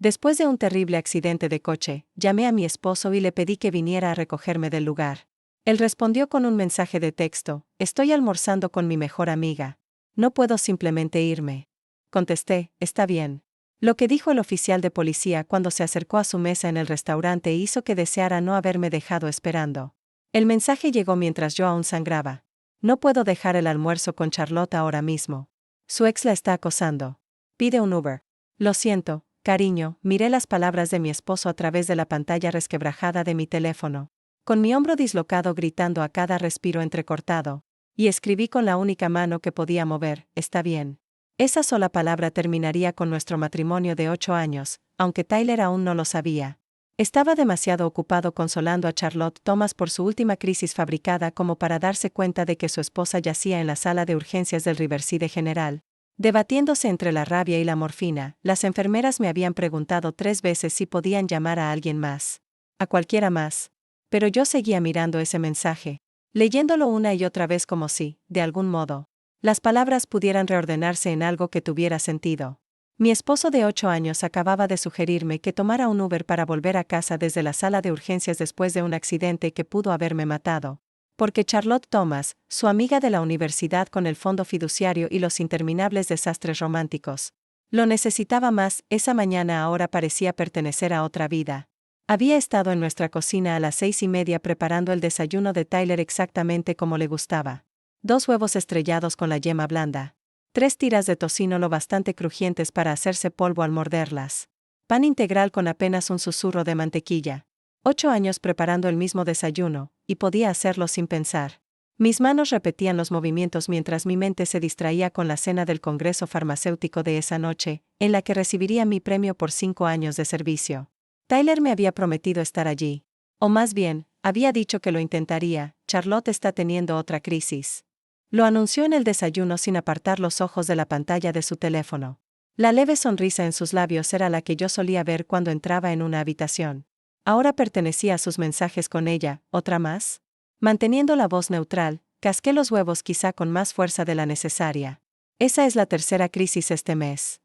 Después de un terrible accidente de coche, llamé a mi esposo y le pedí que viniera a recogerme del lugar. Él respondió con un mensaje de texto: estoy almorzando con mi mejor amiga. No puedo simplemente irme. Contesté: está bien. Lo que dijo el oficial de policía cuando se acercó a su mesa en el restaurante hizo que deseara no haberme dejado esperando. El mensaje llegó mientras yo aún sangraba. No puedo dejar el almuerzo con Charlotte ahora mismo. Su ex la está acosando. Pide un Uber. Lo siento, cariño, miré las palabras de mi esposo a través de la pantalla resquebrajada de mi teléfono, con mi hombro dislocado gritando a cada respiro entrecortado, y escribí con la única mano que podía mover: está bien. Esa sola palabra terminaría con nuestro matrimonio de 8 años, aunque Tyler aún no lo sabía. Estaba demasiado ocupado consolando a Charlotte Thomas por su última crisis fabricada como para darse cuenta de que su esposa yacía en la sala de urgencias del Riverside General, debatiéndose entre la rabia y la morfina. Las enfermeras me habían preguntado 3 veces si podían llamar a alguien más. A cualquiera más. Pero yo seguía mirando ese mensaje, leyéndolo una y otra vez como si, de algún modo, las palabras pudieran reordenarse en algo que tuviera sentido. Mi esposo de 8 años acababa de sugerirme que tomara un Uber para volver a casa desde la sala de urgencias después de un accidente que pudo haberme matado. Porque Charlotte Thomas, su amiga de la universidad con el fondo fiduciario y los interminables desastres románticos, lo necesitaba más. Esa mañana ahora parecía pertenecer a otra vida. Había estado en nuestra cocina a las 6:30 preparando el desayuno de Tyler exactamente como le gustaba. 2 huevos estrellados con la yema blanda. 3 tiras de tocino lo bastante crujientes para hacerse polvo al morderlas. Pan integral con apenas un susurro de mantequilla. 8 años preparando el mismo desayuno, y podía hacerlo sin pensar. Mis manos repetían los movimientos mientras mi mente se distraía con la cena del Congreso Farmacéutico de esa noche, en la que recibiría mi premio por 5 años de servicio. Tyler me había prometido estar allí. O más bien, había dicho que lo intentaría. Charlotte está teniendo otra crisis. Lo anunció en el desayuno sin apartar los ojos de la pantalla de su teléfono. La leve sonrisa en sus labios era la que yo solía ver cuando entraba en una habitación. Ahora pertenecía a sus mensajes con ella. ¿Otra más? Manteniendo la voz neutral, casqué los huevos quizá con más fuerza de la necesaria. Esa es la tercera crisis este mes.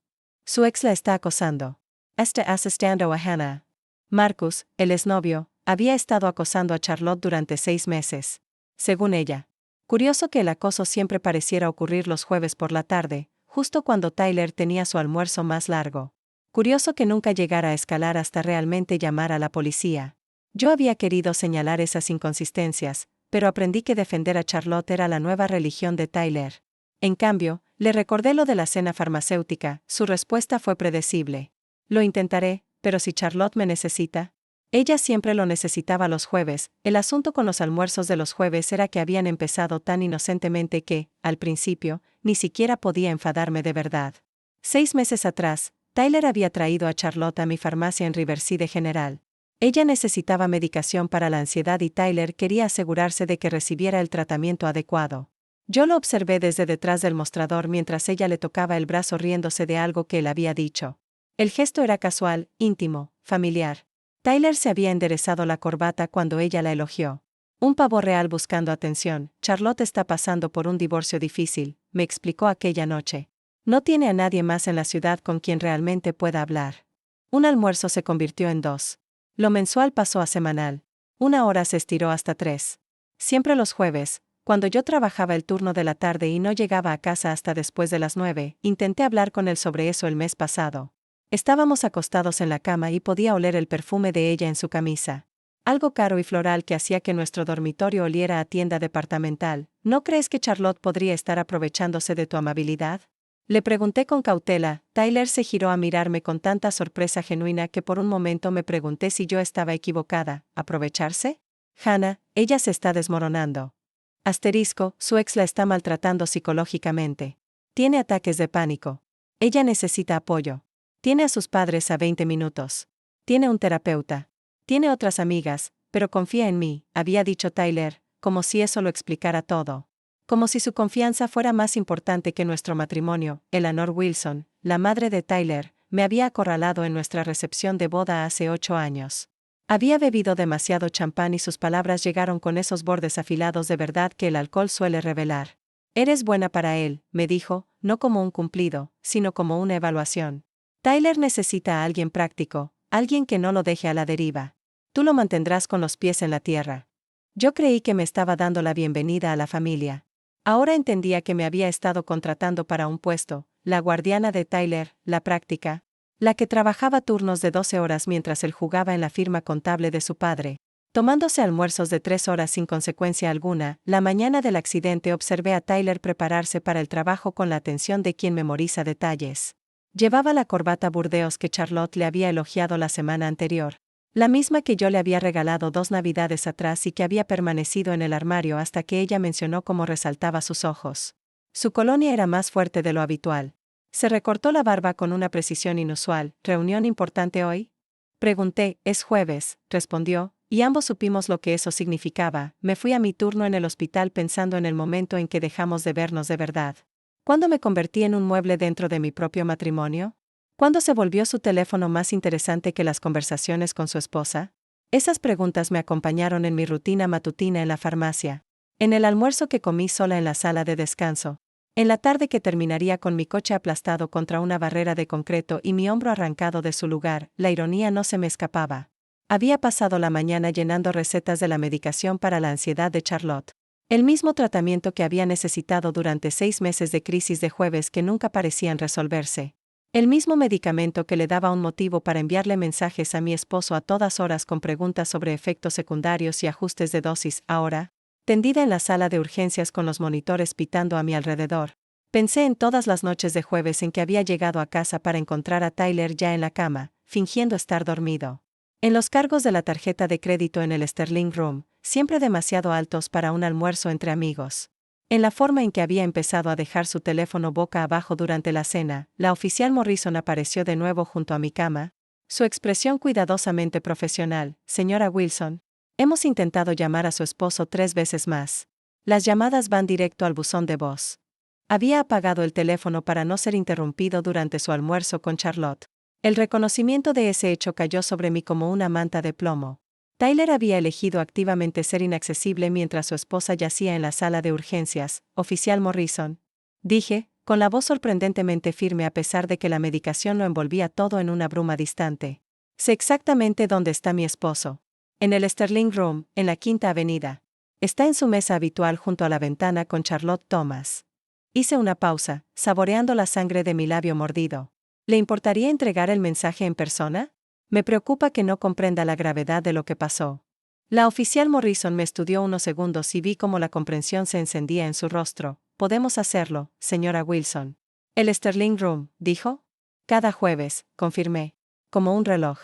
Su ex la está acosando. Está asistiendo a Hannah. Marcus, el exnovio, había estado acosando a Charlotte durante 6 meses. Según ella. Curioso que el acoso siempre pareciera ocurrir los jueves por la tarde, justo cuando Tyler tenía su almuerzo más largo. Curioso que nunca llegara a escalar hasta realmente llamar a la policía. Yo había querido señalar esas inconsistencias, pero aprendí que defender a Charlotte era la nueva religión de Tyler. En cambio, le recordé lo de la cena farmacéutica. Su respuesta fue predecible. Lo intentaré, pero si Charlotte me necesita. Ella siempre lo necesitaba los jueves. El asunto con los almuerzos de los jueves era que habían empezado tan inocentemente que, al principio, ni siquiera podía enfadarme de verdad. 6 meses atrás, Tyler había traído a Charlotte a mi farmacia en Riverside General. Ella necesitaba medicación para la ansiedad y Tyler quería asegurarse de que recibiera el tratamiento adecuado. Yo lo observé desde detrás del mostrador mientras ella le tocaba el brazo riéndose de algo que él había dicho. El gesto era casual, íntimo, familiar. Tyler se había enderezado la corbata cuando ella la elogió. Un pavo real buscando atención. Charlotte está pasando por un divorcio difícil, me explicó aquella noche. No tiene a nadie más en la ciudad con quien realmente pueda hablar. Un almuerzo se convirtió en 2. Lo mensual pasó a semanal. 1 hora se estiró hasta 3. Siempre los jueves, cuando yo trabajaba el turno de la tarde y no llegaba a casa hasta después de las 9, intenté hablar con él sobre eso el mes pasado. Estábamos acostados en la cama y podía oler el perfume de ella en su camisa. Algo caro y floral que hacía que nuestro dormitorio oliera a tienda departamental. ¿No crees que Charlotte podría estar aprovechándose de tu amabilidad? Le pregunté con cautela. Tyler se giró a mirarme con tanta sorpresa genuina que por un momento me pregunté si yo estaba equivocada. ¿Aprovecharse? Hannah, ella se está desmoronando. Su ex la está maltratando psicológicamente. Tiene ataques de pánico. Ella necesita apoyo. Tiene a sus padres a 20 minutos. Tiene un terapeuta. Tiene otras amigas, pero confía en mí, había dicho Tyler, como si eso lo explicara todo. Como si su confianza fuera más importante que nuestro matrimonio. Eleanor Wilson, la madre de Tyler, me había acorralado en nuestra recepción de boda hace 8 años. Había bebido demasiado champán y sus palabras llegaron con esos bordes afilados de verdad que el alcohol suele revelar. Eres buena para él, me dijo, no como un cumplido, sino como una evaluación. Tyler necesita a alguien práctico, alguien que no lo deje a la deriva. Tú lo mantendrás con los pies en la tierra. Yo creí que me estaba dando la bienvenida a la familia. Ahora entendía que me había estado contratando para un puesto, la guardiana de Tyler, la práctica, la que trabajaba turnos de 12 horas mientras él jugaba en la firma contable de su padre. Tomándose almuerzos de 3 horas sin consecuencia alguna, la mañana del accidente observé a Tyler prepararse para el trabajo con la atención de quien memoriza detalles. Llevaba la corbata Burdeos que Charlotte le había elogiado la semana anterior. La misma que yo le había regalado 2 navidades atrás y que había permanecido en el armario hasta que ella mencionó cómo resaltaba sus ojos. Su colonia era más fuerte de lo habitual. Se recortó la barba con una precisión inusual. ¿Reunión importante hoy? Pregunté. Es jueves, respondió, y ambos supimos lo que eso significaba. Me fui a mi turno en el hospital pensando en el momento en que dejamos de vernos de verdad. ¿Cuándo me convertí en un mueble dentro de mi propio matrimonio? ¿Cuándo se volvió su teléfono más interesante que las conversaciones con su esposa? Esas preguntas me acompañaron en mi rutina matutina en la farmacia, en el almuerzo que comí sola en la sala de descanso, en la tarde que terminaría con mi coche aplastado contra una barrera de concreto y mi hombro arrancado de su lugar. La ironía no se me escapaba. Había pasado la mañana llenando recetas de la medicación para la ansiedad de Charlotte. El mismo tratamiento que había necesitado durante 6 meses de crisis de jueves que nunca parecían resolverse. El mismo medicamento que le daba un motivo para enviarle mensajes a mi esposo a todas horas con preguntas sobre efectos secundarios y ajustes de dosis. Ahora, tendida en la sala de urgencias con los monitores pitando a mi alrededor, pensé en todas las noches de jueves en que había llegado a casa para encontrar a Tyler ya en la cama, fingiendo estar dormido. En los cargos de la tarjeta de crédito en el Sterling Room, siempre demasiado altos para un almuerzo entre amigos. En la forma en que había empezado a dejar su teléfono boca abajo durante la cena, la oficial Morrison apareció de nuevo junto a mi cama. Su expresión cuidadosamente profesional. Señora Wilson, hemos intentado llamar a su esposo 3 veces más. Las llamadas van directo al buzón de voz. Había apagado el teléfono para no ser interrumpido durante su almuerzo con Charlotte. El reconocimiento de ese hecho cayó sobre mí como una manta de plomo. Tyler había elegido activamente ser inaccesible mientras su esposa yacía en la sala de urgencias. Oficial Morrison, dije, con la voz sorprendentemente firme a pesar de que la medicación lo envolvía todo en una bruma distante. Sé exactamente dónde está mi esposo. En el Sterling Room, en la Quinta Avenida. Está en su mesa habitual junto a la ventana con Charlotte Thomas. Hice una pausa, saboreando la sangre de mi labio mordido. ¿Le importaría entregar el mensaje en persona? Me preocupa que no comprenda la gravedad de lo que pasó. La oficial Morrison me estudió unos segundos y vi cómo la comprensión se encendía en su rostro. Podemos hacerlo, señora Wilson. El Sterling Room, dijo. Cada jueves, confirmé. Como un reloj.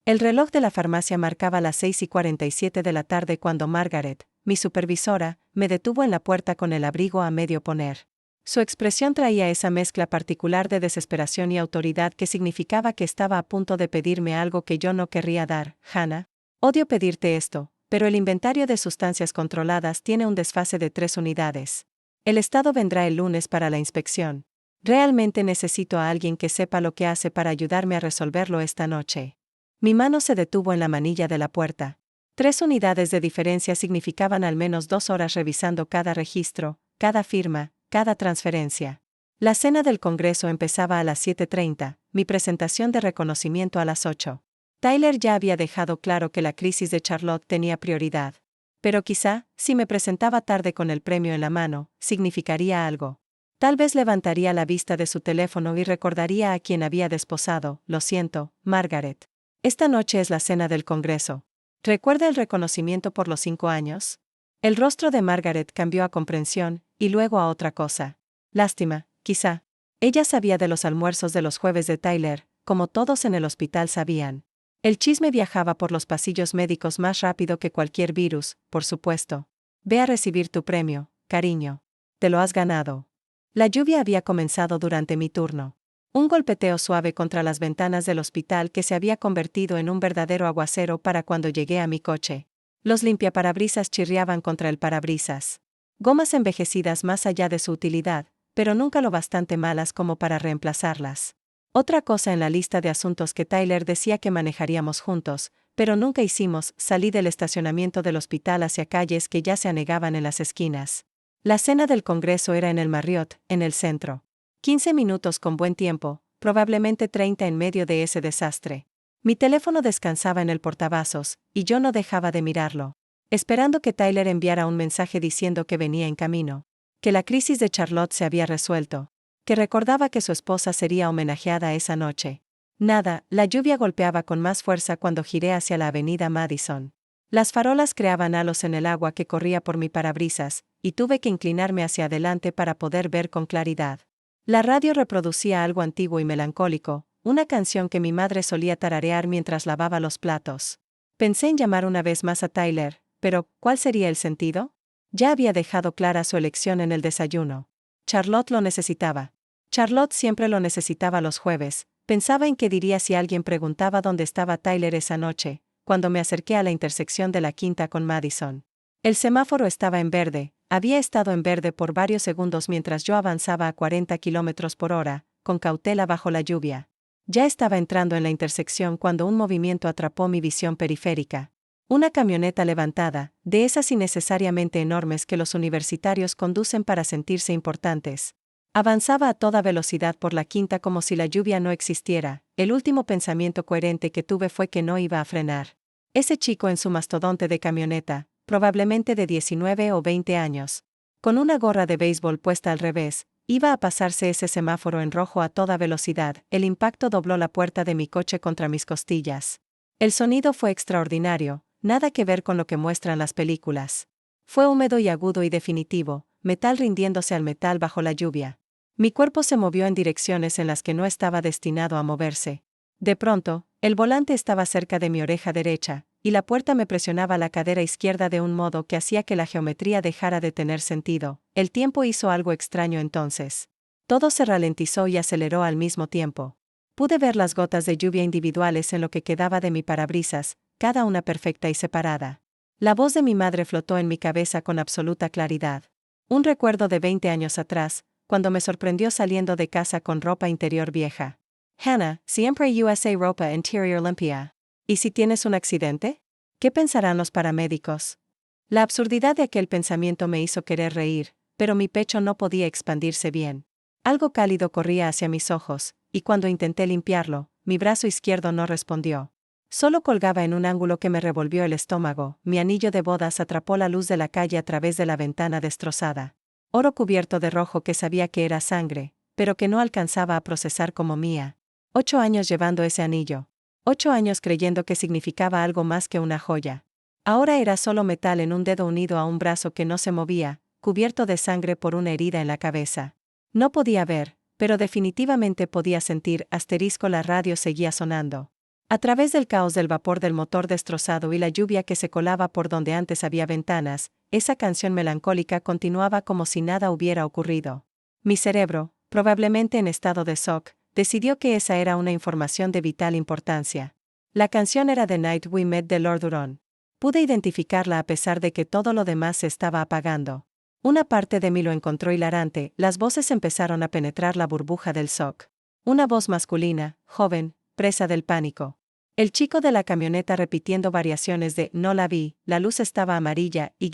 El reloj de la farmacia marcaba las 6:47 de la tarde cuando Margaret, mi supervisora, me detuvo en la puerta con el abrigo a medio poner. Su expresión traía esa mezcla particular de desesperación y autoridad que significaba que estaba a punto de pedirme algo que yo no querría dar. Hannah, odio pedirte esto, pero el inventario de sustancias controladas tiene un desfase de 3 unidades. El Estado vendrá el lunes para la inspección. Realmente necesito a alguien que sepa lo que hace para ayudarme a resolverlo esta noche. Mi mano se detuvo en la manilla de la puerta. 3 unidades de diferencia significaban al menos 2 horas revisando cada registro, cada firma, cada transferencia. La cena del Congreso empezaba a las 7:30, mi presentación de reconocimiento a las 8. Tyler ya había dejado claro que la crisis de Charlotte tenía prioridad. Pero quizá, si me presentaba tarde con el premio en la mano, significaría algo. Tal vez levantaría la vista de su teléfono y recordaría a quien había desposado. Lo siento, Margaret. Esta noche es la cena del Congreso. ¿Recuerda el reconocimiento por los 5 años? El rostro de Margaret cambió a comprensión, y luego a otra cosa. Lástima, quizá. Ella sabía de los almuerzos de los jueves de Tyler, como todos en el hospital sabían. El chisme viajaba por los pasillos médicos más rápido que cualquier virus, por supuesto. Ve a recibir tu premio, cariño. Te lo has ganado. La lluvia había comenzado durante mi turno. Un golpeteo suave contra las ventanas del hospital que se había convertido en un verdadero aguacero para cuando llegué a mi coche. Los limpiaparabrisas chirriaban contra el parabrisas. Gomas envejecidas más allá de su utilidad, pero nunca lo bastante malas como para reemplazarlas. Otra cosa en la lista de asuntos que Tyler decía que manejaríamos juntos, pero nunca hicimos. Salí del estacionamiento del hospital hacia calles que ya se anegaban en las esquinas. La cena del Congreso era en el Marriott, en el centro. 15 minutos con buen tiempo, probablemente 30 en medio de ese desastre. Mi teléfono descansaba en el portavasos, y yo no dejaba de mirarlo, esperando que Tyler enviara un mensaje diciendo que venía en camino, que la crisis de Charlotte se había resuelto, que recordaba que su esposa sería homenajeada esa noche. Nada, la lluvia golpeaba con más fuerza cuando giré hacia la avenida Madison. Las farolas creaban halos en el agua que corría por mi parabrisas, y tuve que inclinarme hacia adelante para poder ver con claridad. La radio reproducía algo antiguo y melancólico, una canción que mi madre solía tararear mientras lavaba los platos. Pensé en llamar una vez más a Tyler, pero ¿cuál sería el sentido? Ya había dejado clara su elección en el desayuno. Charlotte lo necesitaba. Charlotte siempre lo necesitaba los jueves. Pensaba en qué diría si alguien preguntaba dónde estaba Tyler esa noche, cuando me acerqué a la intersección de la Quinta con Madison. El semáforo estaba en verde, había estado en verde por varios segundos mientras yo avanzaba a 40 kilómetros por hora, con cautela bajo la lluvia. Ya estaba entrando en la intersección cuando un movimiento atrapó mi visión periférica. Una camioneta levantada, de esas innecesariamente enormes que los universitarios conducen para sentirse importantes. Avanzaba a toda velocidad por la Quinta como si la lluvia no existiera. El último pensamiento coherente que tuve fue que no iba a frenar. Ese chico en su mastodonte de camioneta, probablemente de 19 o 20 años, con una gorra de béisbol puesta al revés, iba a pasarse ese semáforo en rojo a toda velocidad. El impacto dobló la puerta de mi coche contra mis costillas. El sonido fue extraordinario, nada que ver con lo que muestran las películas. Fue húmedo y agudo y definitivo, metal rindiéndose al metal bajo la lluvia. Mi cuerpo se movió en direcciones en las que no estaba destinado a moverse. De pronto, el volante estaba cerca de mi oreja derecha, y la puerta me presionaba la cadera izquierda de un modo que hacía que la geometría dejara de tener sentido. El tiempo hizo algo extraño entonces. Todo se ralentizó y aceleró al mismo tiempo. Pude ver las gotas de lluvia individuales en lo que quedaba de mi parabrisas, cada una perfecta y separada. La voz de mi madre flotó en mi cabeza con absoluta claridad. Un recuerdo de 20 años atrás, cuando me sorprendió saliendo de casa con ropa interior vieja. Hannah, siempre USA ropa interior limpia. ¿Y si tienes un accidente? ¿Qué pensarán los paramédicos? La absurdidad de aquel pensamiento me hizo querer reír, pero mi pecho no podía expandirse bien. Algo cálido corría hacia mis ojos, y cuando intenté limpiarlo, mi brazo izquierdo no respondió. Solo colgaba en un ángulo que me revolvió el estómago. Mi anillo de bodas atrapó la luz de la calle a través de la ventana destrozada. Oro cubierto de rojo que sabía que era sangre, pero que no alcanzaba a procesar como mía. 8 años llevando ese anillo. 8 años creyendo que significaba algo más que una joya. Ahora era solo metal en un dedo unido a un brazo que no se movía, cubierto de sangre por una herida en la cabeza. No podía ver, pero definitivamente podía sentir. La radio seguía sonando. A través del caos del vapor del motor destrozado y la lluvia que se colaba por donde antes había ventanas, esa canción melancólica continuaba como si nada hubiera ocurrido. Mi cerebro, probablemente en estado de shock, decidió que esa era una información de vital importancia. La canción era The Night We Met de Lord Huron. Pude identificarla a pesar de que todo lo demás se estaba apagando. Una parte de mí lo encontró hilarante. Las voces empezaron a penetrar la burbuja del shock. Una voz masculina, joven, presa del pánico. El chico de la camioneta repitiendo variaciones de "no la vi, la luz estaba amarilla, y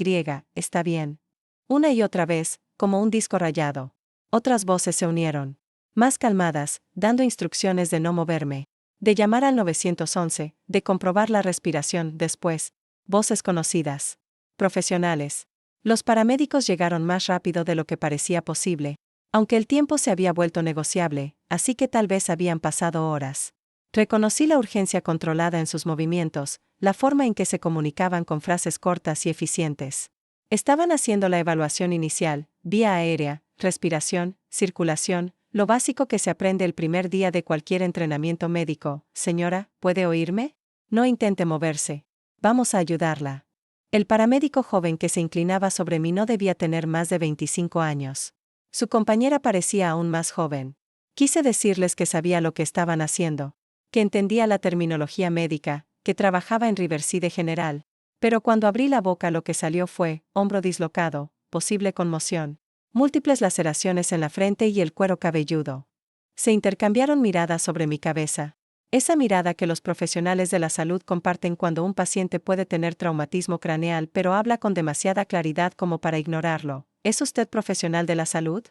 está bien". Una y otra vez, como un disco rayado. Otras voces se unieron. Más calmadas, dando instrucciones de no moverme. De llamar al 911, de comprobar la respiración. Después, voces conocidas. Profesionales. Los paramédicos llegaron más rápido de lo que parecía posible, aunque el tiempo se había vuelto negociable, así que tal vez habían pasado horas. Reconocí la urgencia controlada en sus movimientos, la forma en que se comunicaban con frases cortas y eficientes. Estaban haciendo la evaluación inicial, vía aérea, respiración, circulación, lo básico que se aprende el primer día de cualquier entrenamiento médico. Señora, ¿puede oírme? No intente moverse. Vamos a ayudarla. El paramédico joven que se inclinaba sobre mí no debía tener más de 25 años. Su compañera parecía aún más joven. Quise decirles que sabía lo que estaban haciendo, que entendía la terminología médica, que trabajaba en Riverside General. Pero cuando abrí la boca lo que salió fue, hombro dislocado, posible conmoción, múltiples laceraciones en la frente y el cuero cabelludo. Se intercambiaron miradas sobre mi cabeza. Esa mirada que los profesionales de la salud comparten cuando un paciente puede tener traumatismo craneal pero habla con demasiada claridad como para ignorarlo. ¿Es usted profesional de la salud?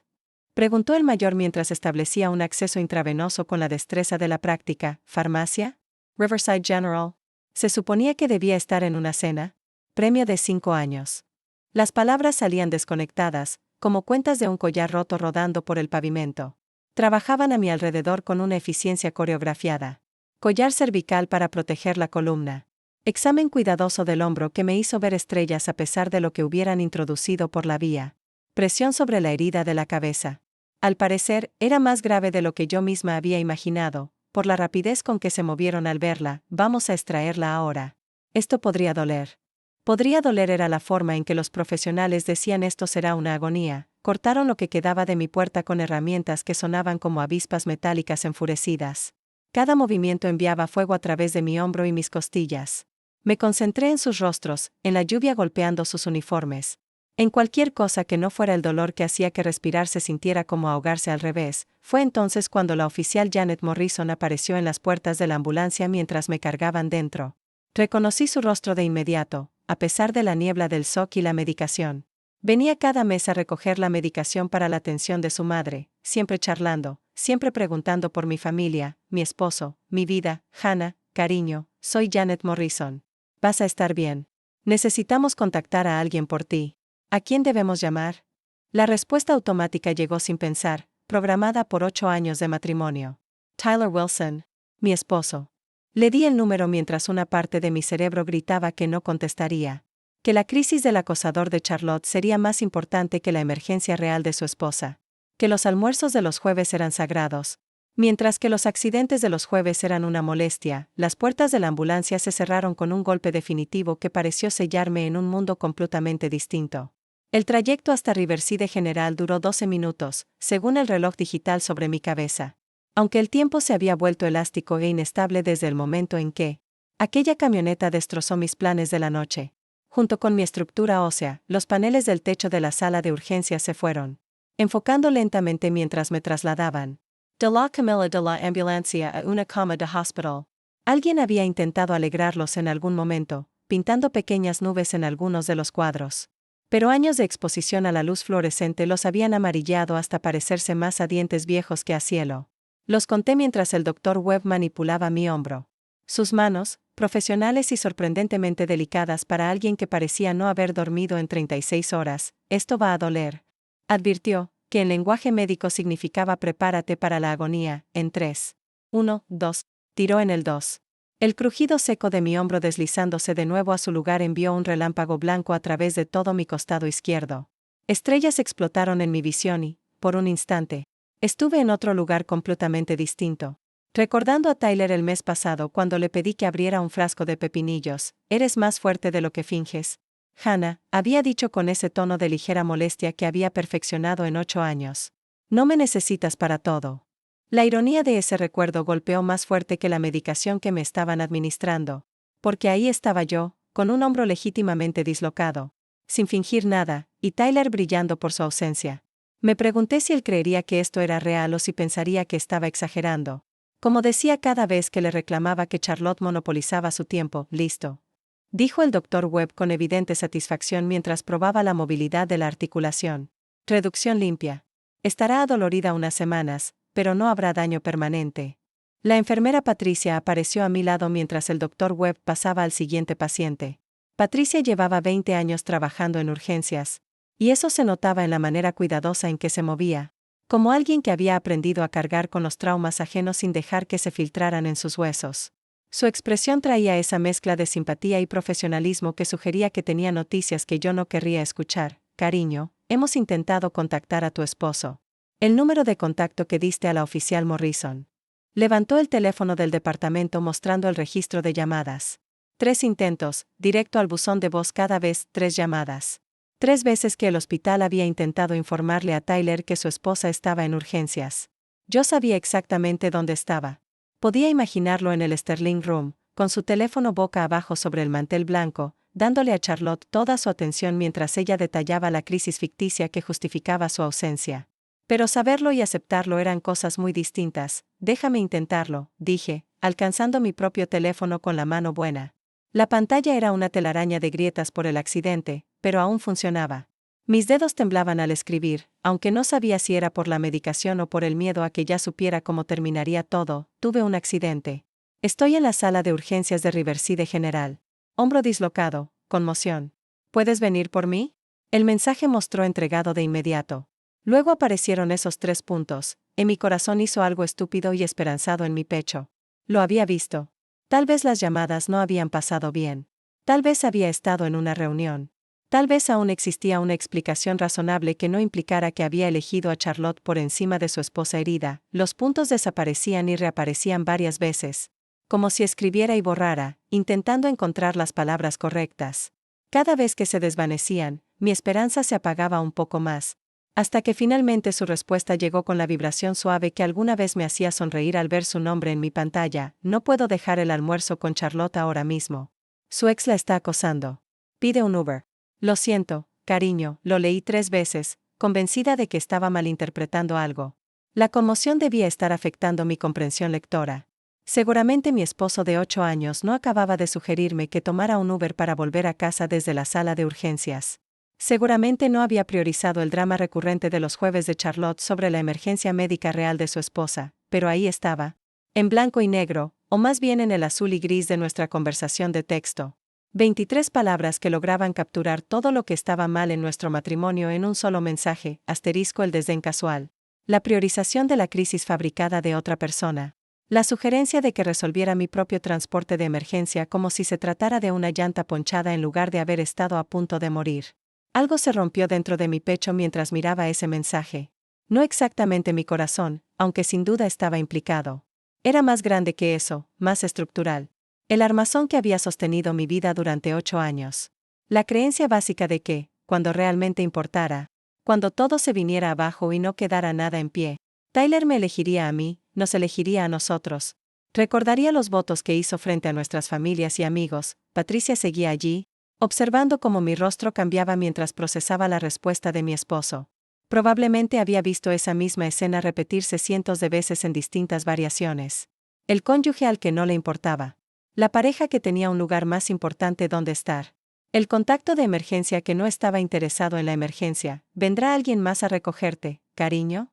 Preguntó el mayor mientras establecía un acceso intravenoso con la destreza de la práctica. ¿Farmacia? Riverside General. Se suponía que debía estar en una cena. Premio de 5 años. Las palabras salían desconectadas, como cuentas de un collar roto rodando por el pavimento. Trabajaban a mi alrededor con una eficiencia coreografiada. Collar cervical para proteger la columna. Examen cuidadoso del hombro que me hizo ver estrellas a pesar de lo que hubieran introducido por la vía. Presión sobre la herida de la cabeza. Al parecer, era más grave de lo que yo misma había imaginado, por la rapidez con que se movieron al verla. Vamos a extraerla ahora. Esto podría doler. Podría doler era la forma en que los profesionales decían esto será una agonía. Cortaron lo que quedaba de mi puerta con herramientas que sonaban como avispas metálicas enfurecidas. Cada movimiento enviaba fuego a través de mi hombro y mis costillas. Me concentré en sus rostros, en la lluvia golpeando sus uniformes. En cualquier cosa que no fuera el dolor que hacía que respirar se sintiera como ahogarse al revés. Fue entonces cuando la oficial Janet Morrison apareció en las puertas de la ambulancia mientras me cargaban dentro. Reconocí su rostro de inmediato, a pesar de la niebla del shock y la medicación. Venía cada mes a recoger la medicación para la atención de su madre, siempre charlando, siempre preguntando por mi familia, mi esposo, mi vida. Hannah, cariño, soy Janet Morrison. Vas a estar bien. Necesitamos contactar a alguien por ti. ¿A quién debemos llamar? La respuesta automática llegó sin pensar, programada por 8 años de matrimonio. Tyler Wilson, mi esposo. Le di el número mientras una parte de mi cerebro gritaba que no contestaría. Que la crisis del acosador de Charlotte sería más importante que la emergencia real de su esposa. Que los almuerzos de los jueves eran sagrados. Mientras que los accidentes de los jueves eran una molestia, las puertas de la ambulancia se cerraron con un golpe definitivo que pareció sellarme en un mundo completamente distinto. El trayecto hasta Riverside General duró 12 minutos, según el reloj digital sobre mi cabeza. Aunque el tiempo se había vuelto elástico e inestable desde el momento en que aquella camioneta destrozó mis planes de la noche. Junto con mi estructura ósea, los paneles del techo de la sala de urgencias se fueron, enfocando lentamente mientras me trasladaban. De la camilla de la ambulancia a una cama de hospital. Alguien había intentado alegrarlos en algún momento, pintando pequeñas nubes en algunos de los cuadros. Pero años de exposición a la luz fluorescente los habían amarillado hasta parecerse más a dientes viejos que a cielo. Los conté mientras el Dr. Webb manipulaba mi hombro. Sus manos, profesionales y sorprendentemente delicadas para alguien que parecía no haber dormido en 36 horas, esto va a doler. Advirtió, que en lenguaje médico significaba prepárate para la agonía, en 3, 1, 2, tiró en el 2. El crujido seco de mi hombro deslizándose de nuevo a su lugar envió un relámpago blanco a través de todo mi costado izquierdo. Estrellas explotaron en mi visión y, por un instante, estuve en otro lugar completamente distinto. Recordando a Tyler el mes pasado cuando le pedí que abriera un frasco de pepinillos, eres más fuerte de lo que finges. Hannah, había dicho con ese tono de ligera molestia que había perfeccionado en 8 años. No me necesitas para todo. La ironía de ese recuerdo golpeó más fuerte que la medicación que me estaban administrando. Porque ahí estaba yo, con un hombro legítimamente dislocado, sin fingir nada, y Tyler brillando por su ausencia. Me pregunté si él creería que esto era real o si pensaría que estaba exagerando. Como decía cada vez que le reclamaba que Charlotte monopolizaba su tiempo, listo. Dijo el Dr. Webb con evidente satisfacción mientras probaba la movilidad de la articulación. Reducción limpia. Estará adolorida unas semanas, pero no habrá daño permanente. La enfermera Patricia apareció a mi lado mientras el Dr. Webb pasaba al siguiente paciente. Patricia llevaba 20 años trabajando en urgencias, y eso se notaba en la manera cuidadosa en que se movía, como alguien que había aprendido a cargar con los traumas ajenos sin dejar que se filtraran en sus huesos. Su expresión traía esa mezcla de simpatía y profesionalismo que sugería que tenía noticias que yo no querría escuchar. Cariño, hemos intentado contactar a tu esposo. El número de contacto que diste a la oficial Morrison. Levantó el teléfono del departamento mostrando el registro de llamadas. 3 intentos, directo al buzón de voz cada vez, 3 llamadas. 3 veces que el hospital había intentado informarle a Tyler que su esposa estaba en urgencias. Yo sabía exactamente dónde estaba. Podía imaginarlo en el Sterling Room, con su teléfono boca abajo sobre el mantel blanco, dándole a Charlotte toda su atención mientras ella detallaba la crisis ficticia que justificaba su ausencia. Pero saberlo y aceptarlo eran cosas muy distintas. Déjame intentarlo, dije, alcanzando mi propio teléfono con la mano buena. La pantalla era una telaraña de grietas por el accidente, pero aún funcionaba. Mis dedos temblaban al escribir, aunque no sabía si era por la medicación o por el miedo a que ya supiera cómo terminaría todo. Tuve un accidente. Estoy en la sala de urgencias de Riverside General. Hombro dislocado, conmoción. ¿Puedes venir por mí? El mensaje mostró entregado de inmediato. Luego aparecieron esos 3 puntos. Mi corazón hizo algo estúpido y esperanzado en mi pecho. Lo había visto. Tal vez las llamadas no habían pasado bien. Tal vez había estado en una reunión. Tal vez aún existía una explicación razonable que no implicara que había elegido a Charlotte por encima de su esposa herida. Los puntos desaparecían y reaparecían varias veces. Como si escribiera y borrara, intentando encontrar las palabras correctas. Cada vez que se desvanecían, mi esperanza se apagaba un poco más. Hasta que finalmente su respuesta llegó con la vibración suave que alguna vez me hacía sonreír al ver su nombre en mi pantalla. No puedo dejar el almuerzo con Charlotte ahora mismo. Su ex la está acosando. Pide un Uber. Lo siento, cariño, lo leí 3 veces, convencida de que estaba malinterpretando algo. La conmoción debía estar afectando mi comprensión lectora. Seguramente mi esposo de 8 años no acababa de sugerirme que tomara un Uber para volver a casa desde la sala de urgencias. Seguramente no había priorizado el drama recurrente de los jueves de Charlotte sobre la emergencia médica real de su esposa, pero ahí estaba. En blanco y negro, o más bien en el azul y gris de nuestra conversación de texto. 23 palabras que lograban capturar todo lo que estaba mal en nuestro matrimonio en un solo mensaje, *, el desdén casual. La priorización de la crisis fabricada de otra persona. La sugerencia de que resolviera mi propio transporte de emergencia como si se tratara de una llanta ponchada en lugar de haber estado a punto de morir. Algo se rompió dentro de mi pecho mientras miraba ese mensaje. No exactamente mi corazón, aunque sin duda estaba implicado. Era más grande que eso, más estructural. El armazón que había sostenido mi vida durante 8 años. La creencia básica de que, cuando realmente importara, cuando todo se viniera abajo y no quedara nada en pie, Tyler me elegiría a mí, nos elegiría a nosotros. Recordaría los votos que hizo frente a nuestras familias y amigos. Patricia seguía allí, observando cómo mi rostro cambiaba mientras procesaba la respuesta de mi esposo. Probablemente había visto esa misma escena repetirse cientos de veces en distintas variaciones. El cónyuge al que no le importaba. La pareja que tenía un lugar más importante donde estar. El contacto de emergencia que no estaba interesado en la emergencia. ¿Vendrá alguien más a recogerte, cariño?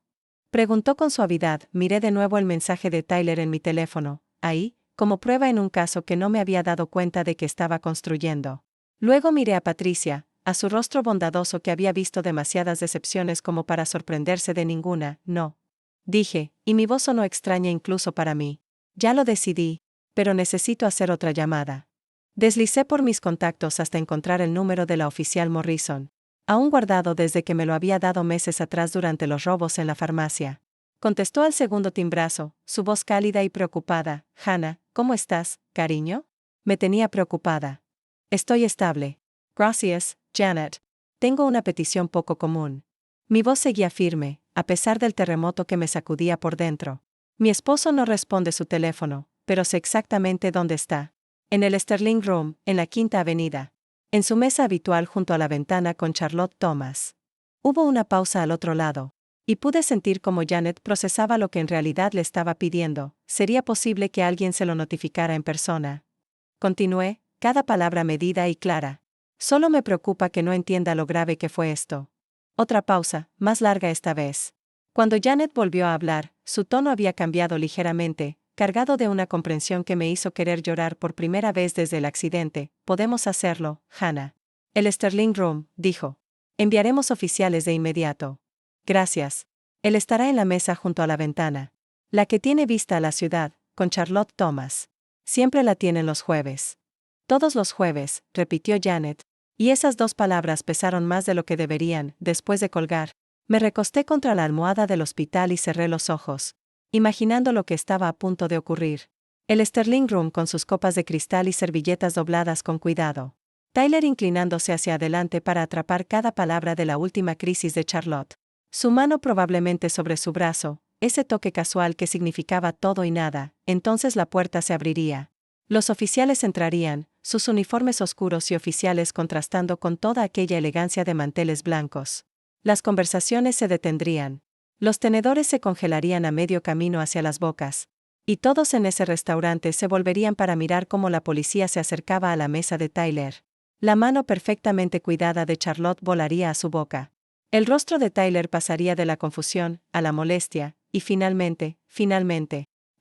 Preguntó con suavidad. Miré de nuevo el mensaje de Tyler en mi teléfono, ahí, como prueba en un caso que no me había dado cuenta de que estaba construyendo. Luego miré a Patricia, a su rostro bondadoso que había visto demasiadas decepciones como para sorprenderse de ninguna. No. Dije, y mi voz sonó extraña incluso para mí. Ya lo decidí, pero necesito hacer otra llamada. Deslicé por mis contactos hasta encontrar el número de la oficial Morrison, aún guardado desde que me lo había dado meses atrás durante los robos en la farmacia. Contestó al segundo timbrazo, su voz cálida y preocupada. Hannah, ¿cómo estás, cariño? Me tenía preocupada. Estoy estable. Gracias, Janet. Tengo una petición poco común. Mi voz seguía firme, a pesar del terremoto que me sacudía por dentro. Mi esposo no responde su teléfono, pero sé exactamente dónde está. En el Sterling Room, en la Quinta Avenida. En su mesa habitual junto a la ventana con Charlotte Thomas. Hubo una pausa al otro lado, y pude sentir cómo Janet procesaba lo que en realidad le estaba pidiendo. ¿Sería posible que alguien se lo notificara en persona? Continué, cada palabra medida y clara. Solo me preocupa que no entienda lo grave que fue esto. Otra pausa, más larga esta vez. Cuando Janet volvió a hablar, su tono había cambiado ligeramente, cargado de una comprensión que me hizo querer llorar por primera vez desde el accidente. Podemos hacerlo, Hannah. El Sterling Room, dijo. Enviaremos oficiales de inmediato. Gracias. Él estará en la mesa junto a la ventana. La que tiene vista a la ciudad, con Charlotte Thomas. Siempre la tienen los jueves. Todos los jueves, repitió Janet. Y esas 2 palabras pesaron más de lo que deberían. Después de colgar, me recosté contra la almohada del hospital y cerré los ojos, imaginando lo que estaba a punto de ocurrir. El Sterling Room con sus copas de cristal y servilletas dobladas con cuidado. Tyler inclinándose hacia adelante para atrapar cada palabra de la última crisis de Charlotte. Su mano probablemente sobre su brazo, ese toque casual que significaba todo y nada. Entonces la puerta se abriría. Los oficiales entrarían, sus uniformes oscuros y oficiales contrastando con toda aquella elegancia de manteles blancos. Las conversaciones se detendrían. Los tenedores se congelarían a medio camino hacia las bocas. Y todos en ese restaurante se volverían para mirar cómo la policía se acercaba a la mesa de Tyler. La mano perfectamente cuidada de Charlotte volaría a su boca. El rostro de Tyler pasaría de la confusión a la molestia, y finalmente,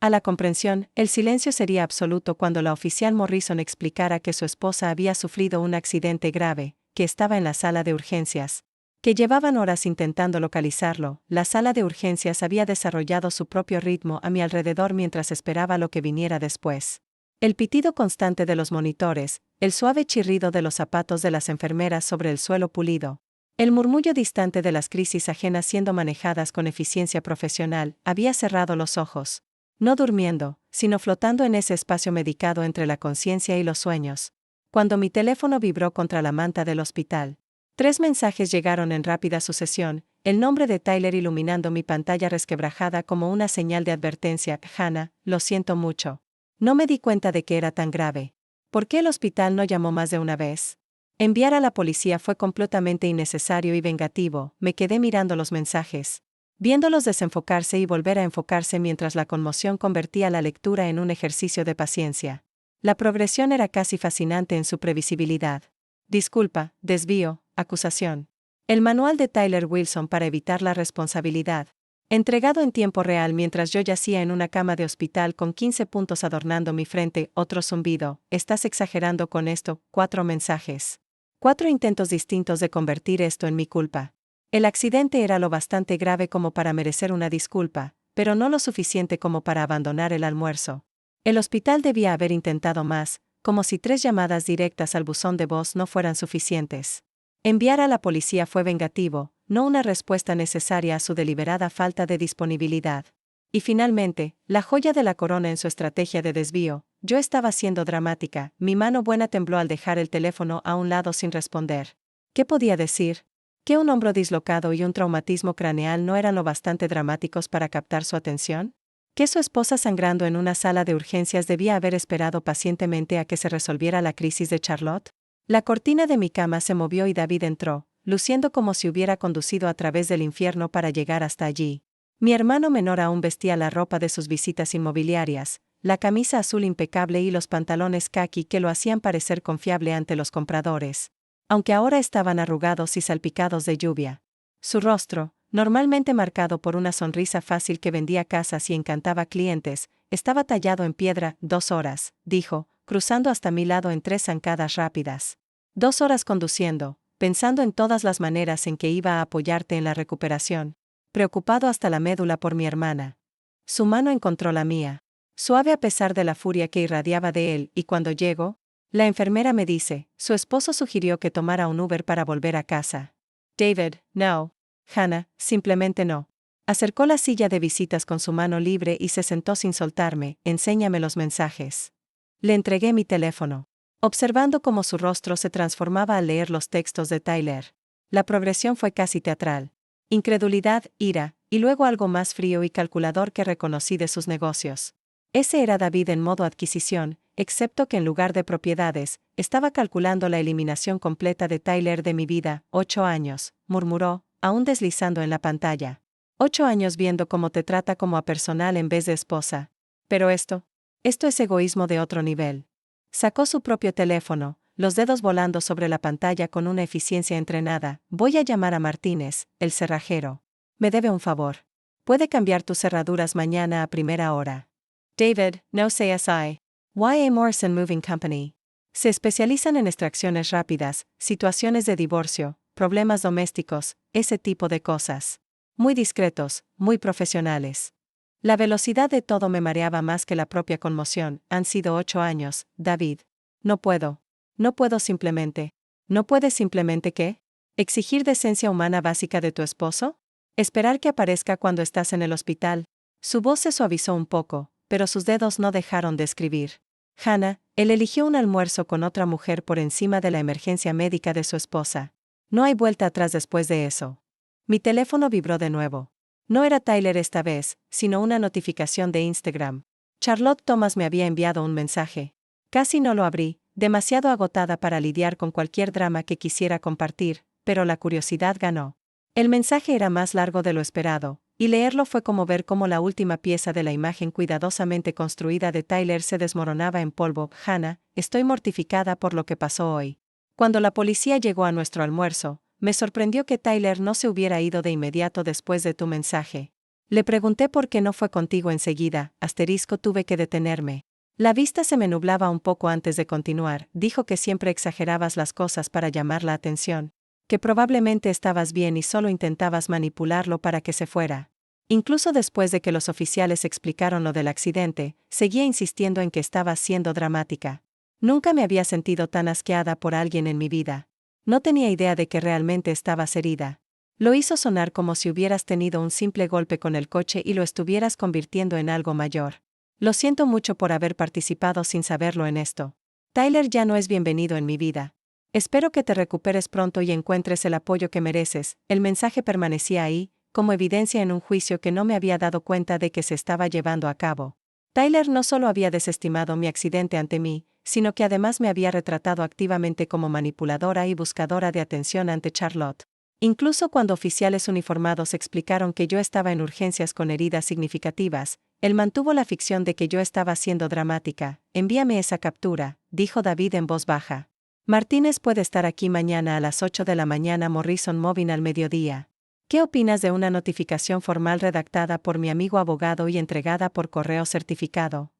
a la comprensión. El silencio sería absoluto cuando la oficial Morrison explicara que su esposa había sufrido un accidente grave, que estaba en la sala de urgencias, que llevaban horas intentando localizarlo. La sala de urgencias había desarrollado su propio ritmo a mi alrededor mientras esperaba lo que viniera después. El pitido constante de los monitores, el suave chirrido de los zapatos de las enfermeras sobre el suelo pulido, el murmullo distante de las crisis ajenas siendo manejadas con eficiencia profesional. Había cerrado los ojos, no durmiendo, sino flotando en ese espacio medicado entre la conciencia y los sueños, cuando mi teléfono vibró contra la manta del hospital. 3 mensajes llegaron en rápida sucesión, el nombre de Tyler iluminando mi pantalla resquebrajada como una señal de advertencia. Hannah, lo siento mucho. No me di cuenta de que era tan grave. ¿Por qué el hospital no llamó más de una vez? Enviar a la policía fue completamente innecesario y vengativo. Me quedé mirando los mensajes, viéndolos desenfocarse y volver a enfocarse mientras la conmoción convertía la lectura en un ejercicio de paciencia. La progresión era casi fascinante en su previsibilidad. Disculpa, desvío, acusación. El manual de Tyler Wilson para evitar la responsabilidad. Entregado en tiempo real mientras yo yacía en una cama de hospital con 15 puntos adornando mi frente. Otro zumbido. Estás exagerando con esto. 4 mensajes. 4 intentos distintos de convertir esto en mi culpa. El accidente era lo bastante grave como para merecer una disculpa, pero no lo suficiente como para abandonar el almuerzo. El hospital debía haber intentado más, como si 3 llamadas directas al buzón de voz no fueran suficientes. Enviar a la policía fue vengativo, no una respuesta necesaria a su deliberada falta de disponibilidad. Y finalmente, la joya de la corona en su estrategia de desvío. Yo estaba siendo dramática. Mi mano buena tembló al dejar el teléfono a un lado sin responder. ¿Qué podía decir? ¿Que un hombro dislocado y un traumatismo craneal no eran lo bastante dramáticos para captar su atención? ¿Que su esposa sangrando en una sala de urgencias debía haber esperado pacientemente a que se resolviera la crisis de Charlotte? La cortina de mi cama se movió y David entró, luciendo como si hubiera conducido a través del infierno para llegar hasta allí. Mi hermano menor aún vestía la ropa de sus visitas inmobiliarias, la camisa azul impecable y los pantalones caqui que lo hacían parecer confiable ante los compradores, aunque ahora estaban arrugados y salpicados de lluvia. Su rostro, normalmente marcado por una sonrisa fácil que vendía casas y encantaba clientes, estaba tallado en piedra. 2 horas, dijo, cruzando hasta mi lado en 3 zancadas rápidas. 2 horas conduciendo, pensando en todas las maneras en que iba a apoyarte en la recuperación, preocupado hasta la médula por mi hermana. Su mano encontró la mía, suave a pesar de la furia que irradiaba de él, y cuando llego, la enfermera me dice, su esposo sugirió que tomara un Uber para volver a casa. David, no. Hannah, simplemente no. Acercó la silla de visitas con su mano libre y se sentó sin soltarme. Enséñame los mensajes. Le entregué mi teléfono, observando cómo su rostro se transformaba al leer los textos de Tyler. La progresión fue casi teatral. Incredulidad, ira, y luego algo más frío y calculador que reconocí de sus negocios. Ese era David en modo adquisición, excepto que en lugar de propiedades, estaba calculando la eliminación completa de Tyler de mi vida. 8 años, murmuró, aún deslizando en la pantalla. 8 años viendo cómo te trata como a personal en vez de esposa. Pero esto es egoísmo de otro nivel. Sacó su propio teléfono, los dedos volando sobre la pantalla con una eficiencia entrenada. Voy a llamar a Martínez, el cerrajero. Me debe un favor. ¿Puede cambiar tus cerraduras mañana a primera hora? David, no CSI. Y.A. Morrison Moving Company. Se especializan en extracciones rápidas, situaciones de divorcio, problemas domésticos, ese tipo de cosas. Muy discretos, muy profesionales. La velocidad de todo me mareaba más que la propia conmoción. Han sido 8 años, David. No puedo. No puedo simplemente. ¿No puedes simplemente qué? ¿Exigir decencia humana básica de tu esposo? ¿Esperar que aparezca cuando estás en el hospital? Su voz se suavizó un poco, pero sus dedos no dejaron de escribir. Hannah, él eligió un almuerzo con otra mujer por encima de la emergencia médica de su esposa. No hay vuelta atrás después de eso. Mi teléfono vibró de nuevo. No era Tyler esta vez, sino una notificación de Instagram. Charlotte Thomas me había enviado un mensaje. Casi no lo abrí, demasiado agotada para lidiar con cualquier drama que quisiera compartir, pero la curiosidad ganó. El mensaje era más largo de lo esperado, y leerlo fue como ver cómo la última pieza de la imagen cuidadosamente construida de Tyler se desmoronaba en polvo. Hannah, estoy mortificada por lo que pasó hoy. Cuando la policía llegó a nuestro almuerzo, me sorprendió que Tyler no se hubiera ido de inmediato después de tu mensaje. Le pregunté por qué no fue contigo enseguida, tuve que detenerme. La vista se me nublaba un poco antes de continuar. Dijo que siempre exagerabas las cosas para llamar la atención, que probablemente estabas bien y solo intentabas manipularlo para que se fuera. Incluso después de que los oficiales explicaron lo del accidente, seguía insistiendo en que estabas siendo dramática. Nunca me había sentido tan asqueada por alguien en mi vida. No tenía idea de que realmente estabas herida. Lo hizo sonar como si hubieras tenido un simple golpe con el coche y lo estuvieras convirtiendo en algo mayor. Lo siento mucho por haber participado sin saberlo en esto. Tyler ya no es bienvenido en mi vida. Espero que te recuperes pronto y encuentres el apoyo que mereces. El mensaje permanecía ahí, como evidencia en un juicio que no me había dado cuenta de que se estaba llevando a cabo. Tyler no solo había desestimado mi accidente ante mí, sino que además me había retratado activamente como manipuladora y buscadora de atención ante Charlotte. Incluso cuando oficiales uniformados explicaron que yo estaba en urgencias con heridas significativas, él mantuvo la ficción de que yo estaba siendo dramática. Envíame esa captura, dijo David en voz baja. Martínez puede estar aquí mañana a las 8 de la mañana. Morrison Moving al mediodía. ¿Qué opinas de una notificación formal redactada por mi amigo abogado y entregada por correo certificado?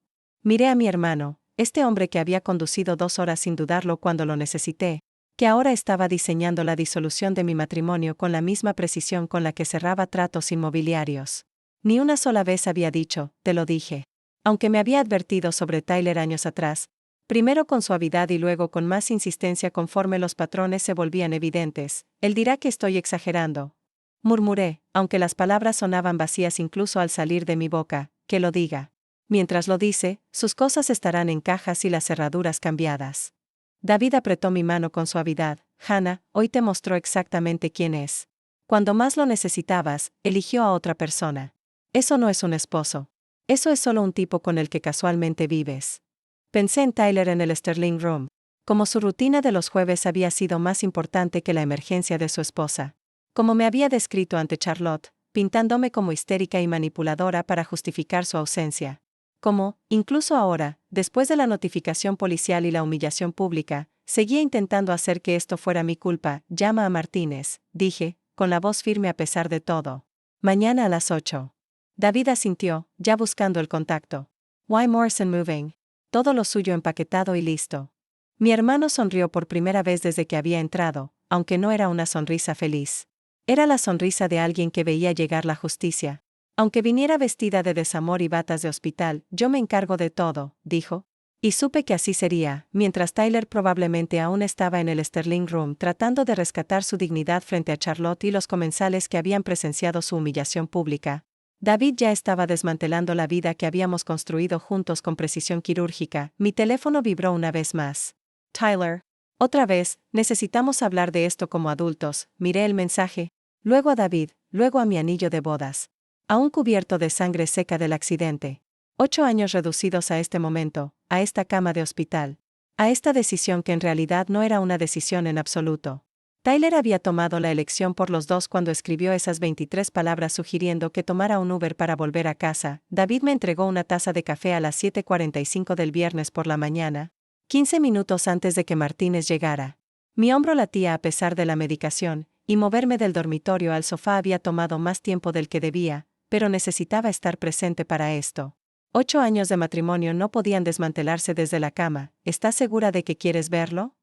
Miré a mi hermano, este hombre que había conducido 2 horas sin dudarlo cuando lo necesité, que ahora estaba diseñando la disolución de mi matrimonio con la misma precisión con la que cerraba tratos inmobiliarios. Ni una sola vez había dicho, te lo dije. Aunque me había advertido sobre Tyler años atrás, primero con suavidad y luego con más insistencia conforme los patrones se volvían evidentes, él dirá que estoy exagerando. Murmuré, aunque las palabras sonaban vacías incluso al salir de mi boca, que lo diga. Mientras lo dice, sus cosas estarán en cajas y las cerraduras cambiadas. David apretó mi mano con suavidad. Hannah, hoy te mostró exactamente quién es. Cuando más lo necesitabas, eligió a otra persona. Eso no es un esposo. Eso es solo un tipo con el que casualmente vives. Pensé en Tyler en el Sterling Room. Como su rutina de los jueves había sido más importante que la emergencia de su esposa. Como me había descrito ante Charlotte, pintándome como histérica y manipuladora para justificar su ausencia. Como, incluso ahora, después de la notificación policial y la humillación pública, seguía intentando hacer que esto fuera mi culpa. Llama a Martínez, dije, con la voz firme a pesar de todo. Mañana a las 8. David asintió, ya buscando el contacto. Why Morrison Moving. Todo lo suyo empaquetado y listo. Mi hermano sonrió por primera vez desde que había entrado, aunque no era una sonrisa feliz. Era la sonrisa de alguien que veía llegar la justicia. Aunque viniera vestida de desamor y batas de hospital, yo me encargo de todo, dijo. Y supe que así sería, mientras Tyler probablemente aún estaba en el Sterling Room tratando de rescatar su dignidad frente a Charlotte y los comensales que habían presenciado su humillación pública. David ya estaba desmantelando la vida que habíamos construido juntos con precisión quirúrgica. Mi teléfono vibró una vez más. Tyler. Otra vez, necesitamos hablar de esto como adultos. Miré el mensaje. Luego a David, luego a mi anillo de bodas. Aún cubierto de sangre seca del accidente. 8 años reducidos a este momento, a esta cama de hospital. A esta decisión que en realidad no era una decisión en absoluto. Tyler había tomado la elección por los dos cuando escribió esas 23 palabras sugiriendo que tomara un Uber para volver a casa. David me entregó una taza de café a las 7:45 del viernes por la mañana, 15 minutos antes de que Martínez llegara. Mi hombro latía a pesar de la medicación, y moverme del dormitorio al sofá había tomado más tiempo del que debía, pero necesitaba estar presente para esto. 8 años de matrimonio no podían desmantelarse desde la cama. ¿Estás segura de que quieres verlo?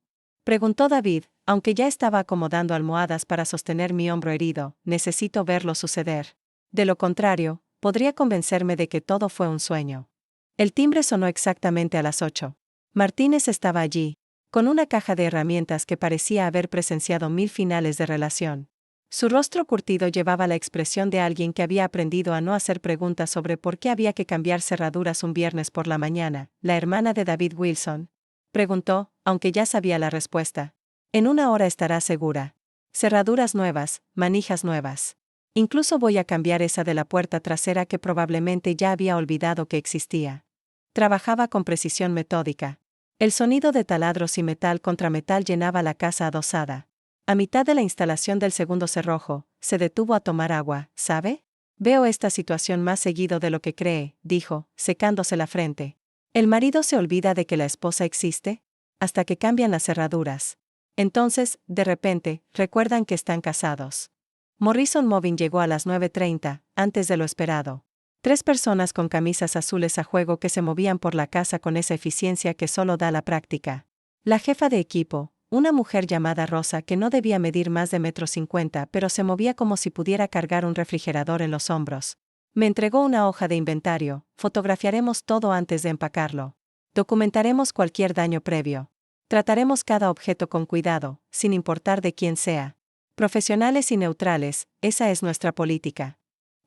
Preguntó David, aunque ya estaba acomodando almohadas para sostener mi hombro herido. Necesito verlo suceder. De lo contrario, podría convencerme de que todo fue un sueño. El timbre sonó exactamente a las 8. Martínez estaba allí, con una caja de herramientas que parecía haber presenciado 1000 finales de relación. Su rostro curtido llevaba la expresión de alguien que había aprendido a no hacer preguntas sobre por qué había que cambiar cerraduras un viernes por la mañana. ¿La hermana de David Wilson? Preguntó, aunque ya sabía la respuesta. En 1 hora estará segura. Cerraduras nuevas, manijas nuevas. Incluso voy a cambiar esa de la puerta trasera que probablemente ya había olvidado que existía. Trabajaba con precisión metódica. El sonido de taladros y metal contra metal llenaba la casa adosada. A mitad de la instalación del segundo cerrojo, se detuvo a tomar agua. ¿Sabe? Veo esta situación más seguido de lo que cree, dijo, secándose la frente. ¿El marido se olvida de que la esposa existe? Hasta que cambian las cerraduras. Entonces, de repente, recuerdan que están casados. Morrison Moving llegó a las 9:30, antes de lo esperado. 3 personas con camisas azules a juego que se movían por la casa con esa eficiencia que solo da la práctica. La jefa de equipo, una mujer llamada Rosa que no debía medir más de 1,50 m pero se movía como si pudiera cargar un refrigerador en los hombros. Me entregó una hoja de inventario, fotografiaremos todo antes de empacarlo. Documentaremos cualquier daño previo. Trataremos cada objeto con cuidado, sin importar de quién sea. Profesionales y neutrales, esa es nuestra política.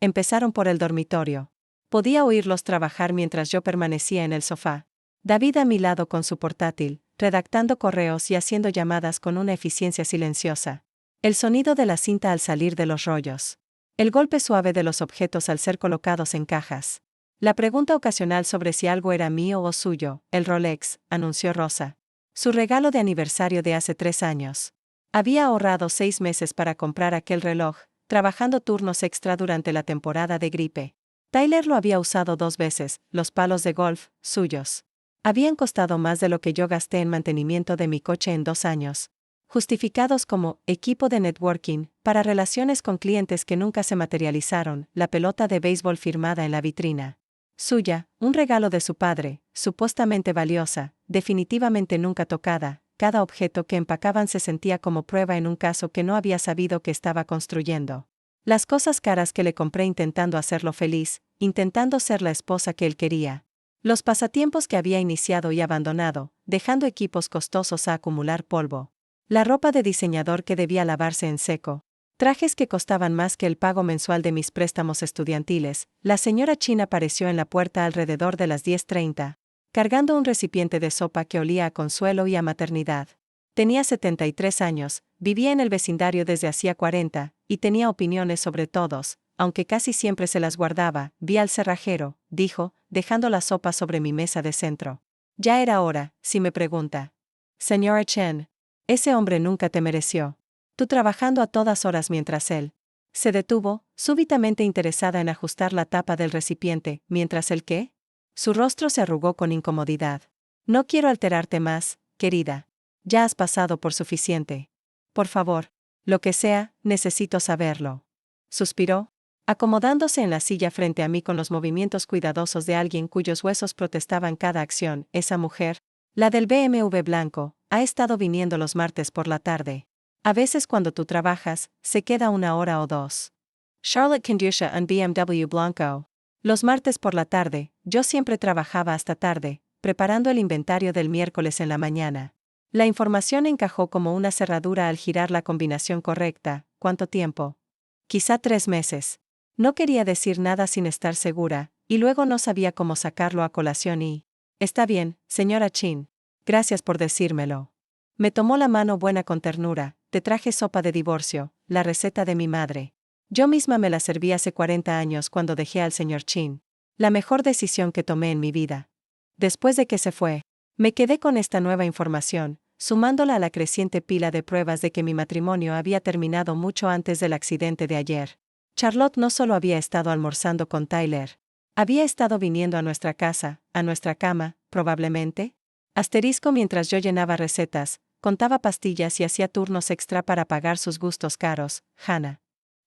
Empezaron por el dormitorio. Podía oírlos trabajar mientras yo permanecía en el sofá. David a mi lado con su portátil, redactando correos y haciendo llamadas con una eficiencia silenciosa. El sonido de la cinta al salir de los rollos. El golpe suave de los objetos al ser colocados en cajas. La pregunta ocasional sobre si algo era mío o suyo, el Rolex, anunció Rosa. Su regalo de aniversario de hace 3 años. Había ahorrado 6 meses para comprar aquel reloj, trabajando turnos extra durante la temporada de gripe. Tyler lo había usado 2 veces, los palos de golf, suyos. Habían costado más de lo que yo gasté en mantenimiento de mi coche en 2 años. Justificados como equipo de networking, para relaciones con clientes que nunca se materializaron, la pelota de béisbol firmada en la vitrina. Suya, un regalo de su padre, supuestamente valiosa, definitivamente nunca tocada. Cada objeto que empacaban se sentía como prueba en un caso que no había sabido que estaba construyendo. Las cosas caras que le compré intentando hacerlo feliz, intentando ser la esposa que él quería. Los pasatiempos que había iniciado y abandonado, dejando equipos costosos a acumular polvo. La ropa de diseñador que debía lavarse en seco. Trajes que costaban más que el pago mensual de mis préstamos estudiantiles. La señora Chin apareció en la puerta alrededor de las 10:30, cargando un recipiente de sopa que olía a consuelo y a maternidad. Tenía 73 años, vivía en el vecindario desde hacía 40, y tenía opiniones sobre todos, aunque casi siempre se las guardaba. Vi al cerrajero, dijo, dejando la sopa sobre mi mesa de centro. Ya era hora, si me pregunta. Señora Chen, ese hombre nunca te mereció. Tú trabajando a todas horas mientras él. Se detuvo, súbitamente interesada en ajustar la tapa del recipiente, mientras el qué. Su rostro se arrugó con incomodidad. No quiero alterarte más, querida. Ya has pasado por suficiente. Por favor. Lo que sea, necesito saberlo. Suspiró, acomodándose en la silla frente a mí con los movimientos cuidadosos de alguien cuyos huesos protestaban cada acción. Esa mujer, la del BMW blanco, ha estado viniendo los martes por la tarde. A veces cuando tú trabajas, se queda 1 hora o 2. Charlotte Kandusha en BMW blanco. Los martes por la tarde, yo siempre trabajaba hasta tarde, preparando el inventario del miércoles en la mañana. La información encajó como una cerradura al girar la combinación correcta. ¿Cuánto tiempo? Quizá 3 meses. No quería decir nada sin estar segura, y luego no sabía cómo sacarlo a colación y... Está bien, señora Chin. Gracias por decírmelo. Me tomó la mano buena con ternura. Te traje sopa de divorcio, la receta de mi madre. Yo misma me la serví hace 40 años cuando dejé al señor Chin. La mejor decisión que tomé en mi vida. Después de que se fue, me quedé con esta nueva información, sumándola a la creciente pila de pruebas de que mi matrimonio había terminado mucho antes del accidente de ayer. Charlotte no solo había estado almorzando con Tyler. Había estado viniendo a nuestra casa, a nuestra cama, probablemente. Asterisco mientras yo llenaba recetas, contaba pastillas y hacía turnos extra para pagar sus gustos caros. Hannah.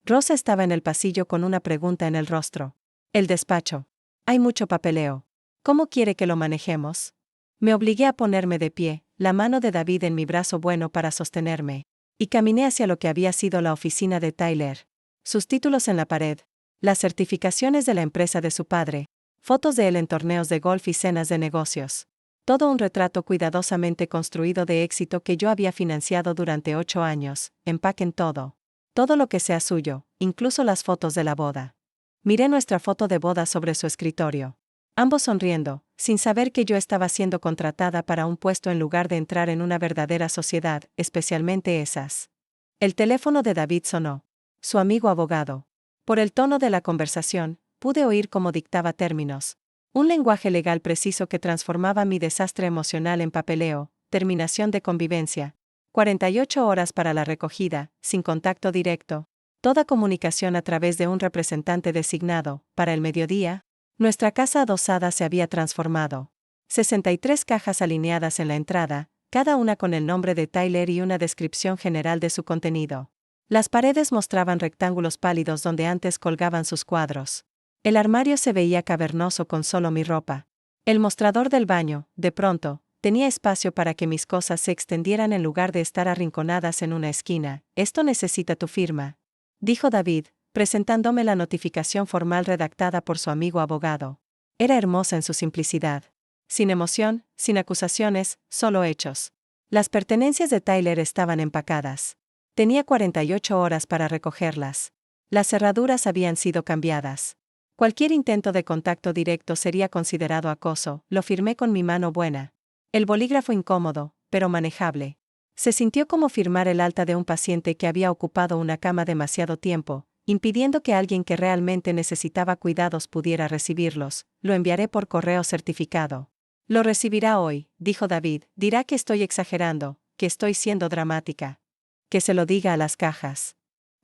Rosa estaba en el pasillo con una pregunta en el rostro. El despacho. Hay mucho papeleo. ¿Cómo quiere que lo manejemos? Me obligué a ponerme de pie, la mano de David en mi brazo bueno para sostenerme, y caminé hacia lo que había sido la oficina de Tyler. Sus títulos en la pared, las certificaciones de la empresa de su padre, fotos de él en torneos de golf y cenas de negocios. Todo un retrato cuidadosamente construido de éxito que yo había financiado durante 8 años. Empaquen todo. Todo lo que sea suyo, incluso las fotos de la boda. Miré nuestra foto de boda sobre su escritorio. Ambos sonriendo, sin saber que yo estaba siendo contratada para un puesto en lugar de entrar en una verdadera sociedad, especialmente esas. El teléfono de David sonó. Su amigo abogado. Por el tono de la conversación, pude oír cómo dictaba términos. Un lenguaje legal preciso que transformaba mi desastre emocional en papeleo, terminación de convivencia. 48 horas para la recogida, sin contacto directo. Toda comunicación a través de un representante designado. Para el mediodía, nuestra casa adosada se había transformado. 63 cajas alineadas en la entrada, cada una con el nombre de Tyler y una descripción general de su contenido. Las paredes mostraban rectángulos pálidos donde antes colgaban sus cuadros. El armario se veía cavernoso con solo mi ropa. El mostrador del baño, de pronto, tenía espacio para que mis cosas se extendieran en lugar de estar arrinconadas en una esquina. Esto necesita tu firma, dijo David, presentándome la notificación formal redactada por su amigo abogado. Era hermosa en su simplicidad. Sin emoción, sin acusaciones, solo hechos. Las pertenencias de Tyler estaban empacadas. Tenía 48 horas para recogerlas. Las cerraduras habían sido cambiadas. Cualquier intento de contacto directo sería considerado acoso, lo firmé con mi mano buena. El bolígrafo incómodo, pero manejable. Se sintió como firmar el alta de un paciente que había ocupado una cama demasiado tiempo, impidiendo que alguien que realmente necesitaba cuidados pudiera recibirlos. Lo enviaré por correo certificado. Lo recibirá hoy, dijo David. Dirá que estoy exagerando, que estoy siendo dramática. Que se lo diga a las cajas.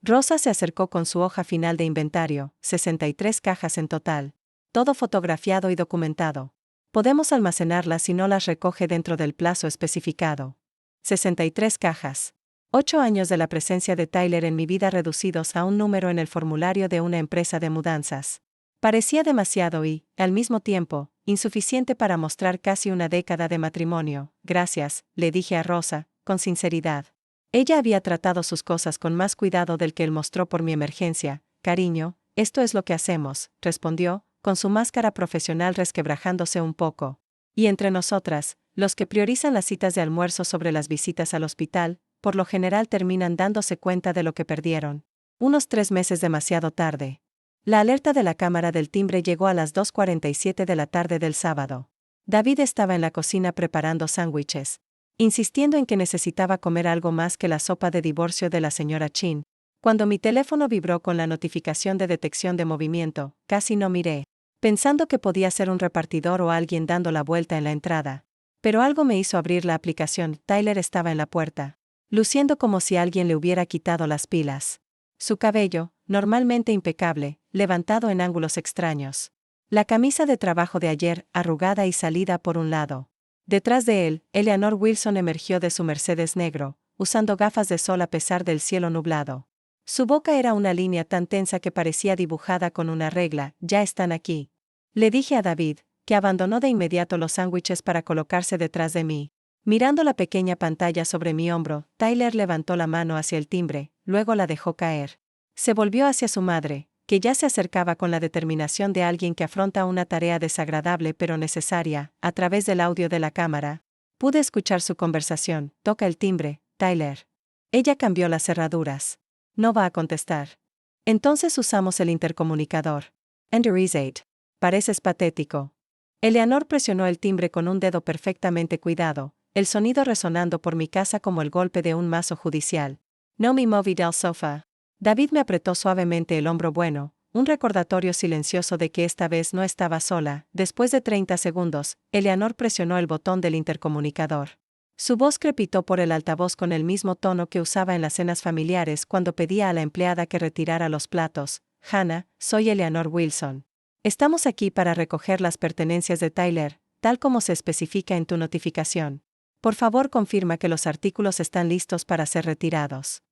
Rosa se acercó con su hoja final de inventario, 63 cajas en total. Todo fotografiado y documentado. Podemos almacenarlas si no las recoge dentro del plazo especificado. 63 cajas. 8 años de la presencia de Tyler en mi vida reducidos a un número en el formulario de una empresa de mudanzas. Parecía demasiado y, al mismo tiempo, insuficiente para mostrar casi una década de matrimonio. Gracias, le dije a Rosa, con sinceridad. Ella había tratado sus cosas con más cuidado del que él mostró por mi emergencia. Cariño, esto es lo que hacemos, respondió, con su máscara profesional resquebrajándose un poco. Y entre nosotras, los que priorizan las citas de almuerzo sobre las visitas al hospital, por lo general terminan dándose cuenta de lo que perdieron. Unos 3 meses demasiado tarde. La alerta de la cámara del timbre llegó a las 2:47 de la tarde del sábado. David estaba en la cocina preparando sándwiches, insistiendo en que necesitaba comer algo más que la sopa de divorcio de la señora Chin. Cuando mi teléfono vibró con la notificación de detección de movimiento, casi no miré, pensando que podía ser un repartidor o alguien dando la vuelta en la entrada. Pero algo me hizo abrir la aplicación. Tyler estaba en la puerta, luciendo como si alguien le hubiera quitado las pilas. Su cabello, normalmente impecable, levantado en ángulos extraños. La camisa de trabajo de ayer, arrugada y salida por un lado. Detrás de él, Eleanor Wilson emergió de su Mercedes negro, usando gafas de sol a pesar del cielo nublado. Su boca era una línea tan tensa que parecía dibujada con una regla. Ya están aquí. Le dije a David, que abandonó de inmediato los sándwiches para colocarse detrás de mí. Mirando la pequeña pantalla sobre mi hombro, Tyler levantó la mano hacia el timbre, luego la dejó caer. Se volvió hacia su madre, que ya se acercaba con la determinación de alguien que afronta una tarea desagradable pero necesaria. A través del audio de la cámara, pude escuchar su conversación. Toca el timbre, Tyler. Ella cambió las cerraduras. No va a contestar. Entonces usamos el intercomunicador. Enter is 8. Pareces patético. Eleanor presionó el timbre con un dedo perfectamente cuidado, el sonido resonando por mi casa como el golpe de un mazo judicial. No me moví del sofá. David me apretó suavemente el hombro bueno, un recordatorio silencioso de que esta vez no estaba sola. Después de 30 segundos, Eleanor presionó el botón del intercomunicador. Su voz crepitó por el altavoz con el mismo tono que usaba en las cenas familiares cuando pedía a la empleada que retirara los platos. Hannah, soy Eleanor Wilson. Estamos aquí para recoger las pertenencias de Tyler, tal como se especifica en tu notificación. Por favor, confirma que los artículos están listos para ser retirados.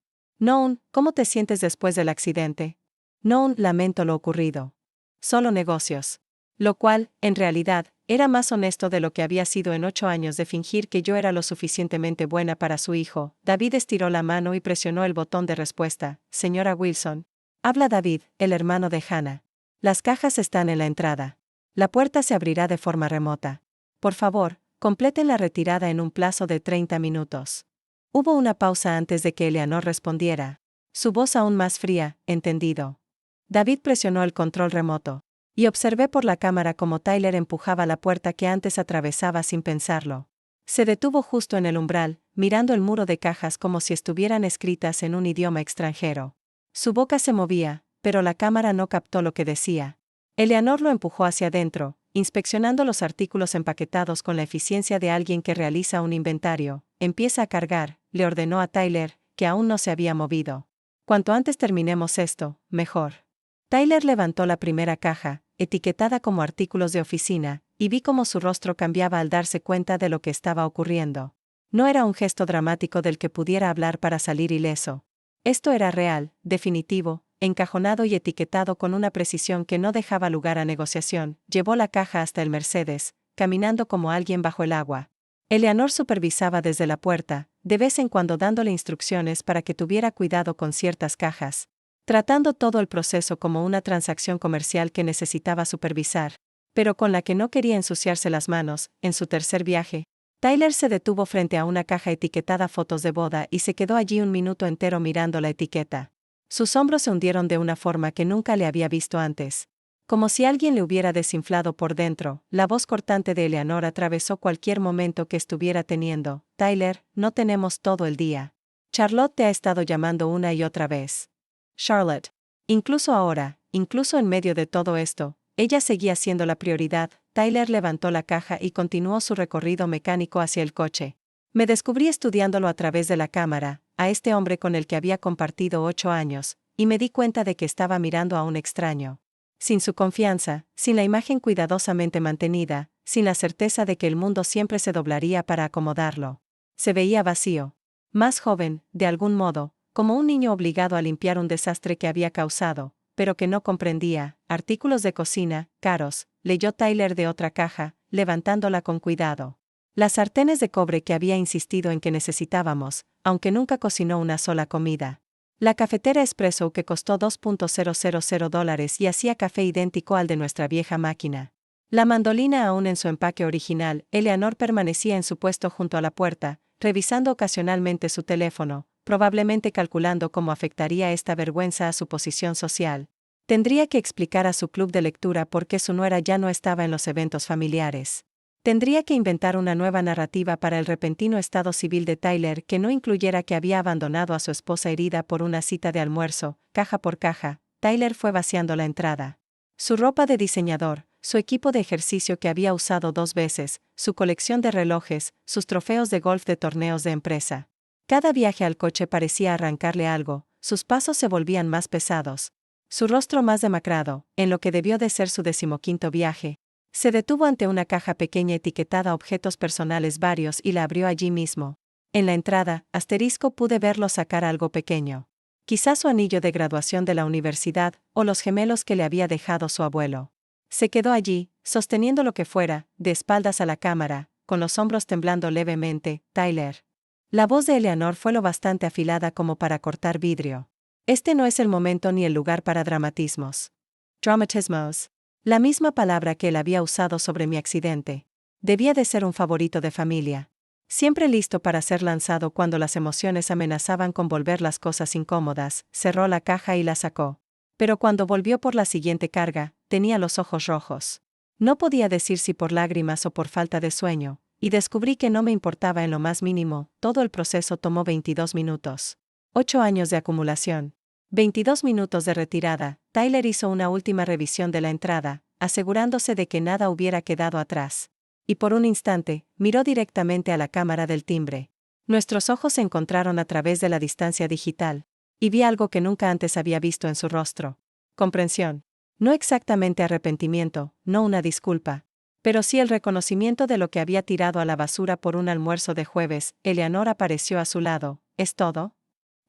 Noun, ¿cómo te sientes después del accidente? Noun, lamento lo ocurrido. Solo negocios. Lo cual, en realidad, era más honesto de lo que había sido en 8 años de fingir que yo era lo suficientemente buena para su hijo. David estiró la mano y presionó el botón de respuesta. Señora Wilson. Habla David, el hermano de Hannah. Las cajas están en la entrada. La puerta se abrirá de forma remota. Por favor, completen la retirada en un plazo de 30 minutos. Hubo una pausa antes de que Eleanor respondiera. Su voz aún más fría, entendido. David presionó el control remoto. Y observé por la cámara cómo Tyler empujaba la puerta que antes atravesaba sin pensarlo. Se detuvo justo en el umbral, mirando el muro de cajas como si estuvieran escritas en un idioma extranjero. Su boca se movía, pero la cámara no captó lo que decía. Eleanor lo empujó hacia adentro, inspeccionando los artículos empaquetados con la eficiencia de alguien que realiza un inventario. Empieza a cargar, le ordenó a Tyler, que aún no se había movido. Cuanto antes terminemos esto, mejor. Tyler levantó la primera caja, etiquetada como artículos de oficina, y vi cómo su rostro cambiaba al darse cuenta de lo que estaba ocurriendo. No era un gesto dramático del que pudiera hablar para salir ileso. Esto era real, definitivo, encajonado y etiquetado con una precisión que no dejaba lugar a negociación. Llevó la caja hasta el Mercedes, caminando como alguien bajo el agua. Eleanor supervisaba desde la puerta, de vez en cuando dándole instrucciones para que tuviera cuidado con ciertas cajas, tratando todo el proceso como una transacción comercial que necesitaba supervisar, pero con la que no quería ensuciarse las manos. En su tercer viaje, Tyler se detuvo frente a una caja etiquetada fotos de boda y se quedó allí un minuto entero mirando la etiqueta. Sus hombros se hundieron de una forma que nunca le había visto antes. Como si alguien le hubiera desinflado por dentro, la voz cortante de Eleanor atravesó cualquier momento que estuviera teniendo. Tyler, no tenemos todo el día. Charlotte te ha estado llamando una y otra vez. Charlotte. Incluso ahora, incluso en medio de todo esto, ella seguía siendo la prioridad. Tyler levantó la caja y continuó su recorrido mecánico hacia el coche. Me descubrí estudiándolo a través de la cámara, a este hombre con el que había compartido 8 años, y me di cuenta de que estaba mirando a un extraño. Sin su confianza, sin la imagen cuidadosamente mantenida, sin la certeza de que el mundo siempre se doblaría para acomodarlo. Se veía vacío. Más joven, de algún modo, como un niño obligado a limpiar un desastre que había causado, pero que no comprendía. Artículos de cocina, caros, leyó Tyler de otra caja, levantándola con cuidado. Las sartenes de cobre que había insistido en que necesitábamos, aunque nunca cocinó una sola comida. La cafetera Espresso que costó $2.000 y hacía café idéntico al de nuestra vieja máquina. La mandolina aún en su empaque original. Eleanor permanecía en su puesto junto a la puerta, revisando ocasionalmente su teléfono, probablemente calculando cómo afectaría esta vergüenza a su posición social. Tendría que explicar a su club de lectura por qué su nuera ya no estaba en los eventos familiares. Tendría que inventar una nueva narrativa para el repentino estado civil de Tyler que no incluyera que había abandonado a su esposa herida por una cita de almuerzo. Caja por caja, Tyler fue vaciando la entrada. Su ropa de diseñador, su equipo de ejercicio que había usado 2 veces, su colección de relojes, sus trofeos de golf de torneos de empresa. Cada viaje al coche parecía arrancarle algo, sus pasos se volvían más pesados. Su rostro más demacrado, en lo que debió de ser su 15º viaje. Se detuvo ante una caja pequeña etiquetada objetos personales varios y la abrió allí mismo. En la entrada, pude verlo sacar algo pequeño. Quizás su anillo de graduación de la universidad, o los gemelos que le había dejado su abuelo. Se quedó allí, sosteniendo lo que fuera, de espaldas a la cámara, con los hombros temblando levemente. Tyler. La voz de Eleanor fue lo bastante afilada como para cortar vidrio. Este no es el momento ni el lugar para dramatismos. Dramatismos. La misma palabra que él había usado sobre mi accidente. Debía de ser un favorito de familia. Siempre listo para ser lanzado cuando las emociones amenazaban con volver las cosas incómodas. Cerró la caja y la sacó. Pero cuando volvió por la siguiente carga, tenía los ojos rojos. No podía decir si por lágrimas o por falta de sueño, y descubrí que no me importaba en lo más mínimo. Todo el proceso tomó 22 minutos. 8 años de acumulación. 22 minutos de retirada. Tyler hizo una última revisión de la entrada, asegurándose de que nada hubiera quedado atrás. Y por un instante, miró directamente a la cámara del timbre. Nuestros ojos se encontraron a través de la distancia digital, y vi algo que nunca antes había visto en su rostro. Comprensión. No exactamente arrepentimiento, no una disculpa, pero sí el reconocimiento de lo que había tirado a la basura por un almuerzo de jueves. Eleanor apareció a su lado. ¿Es todo?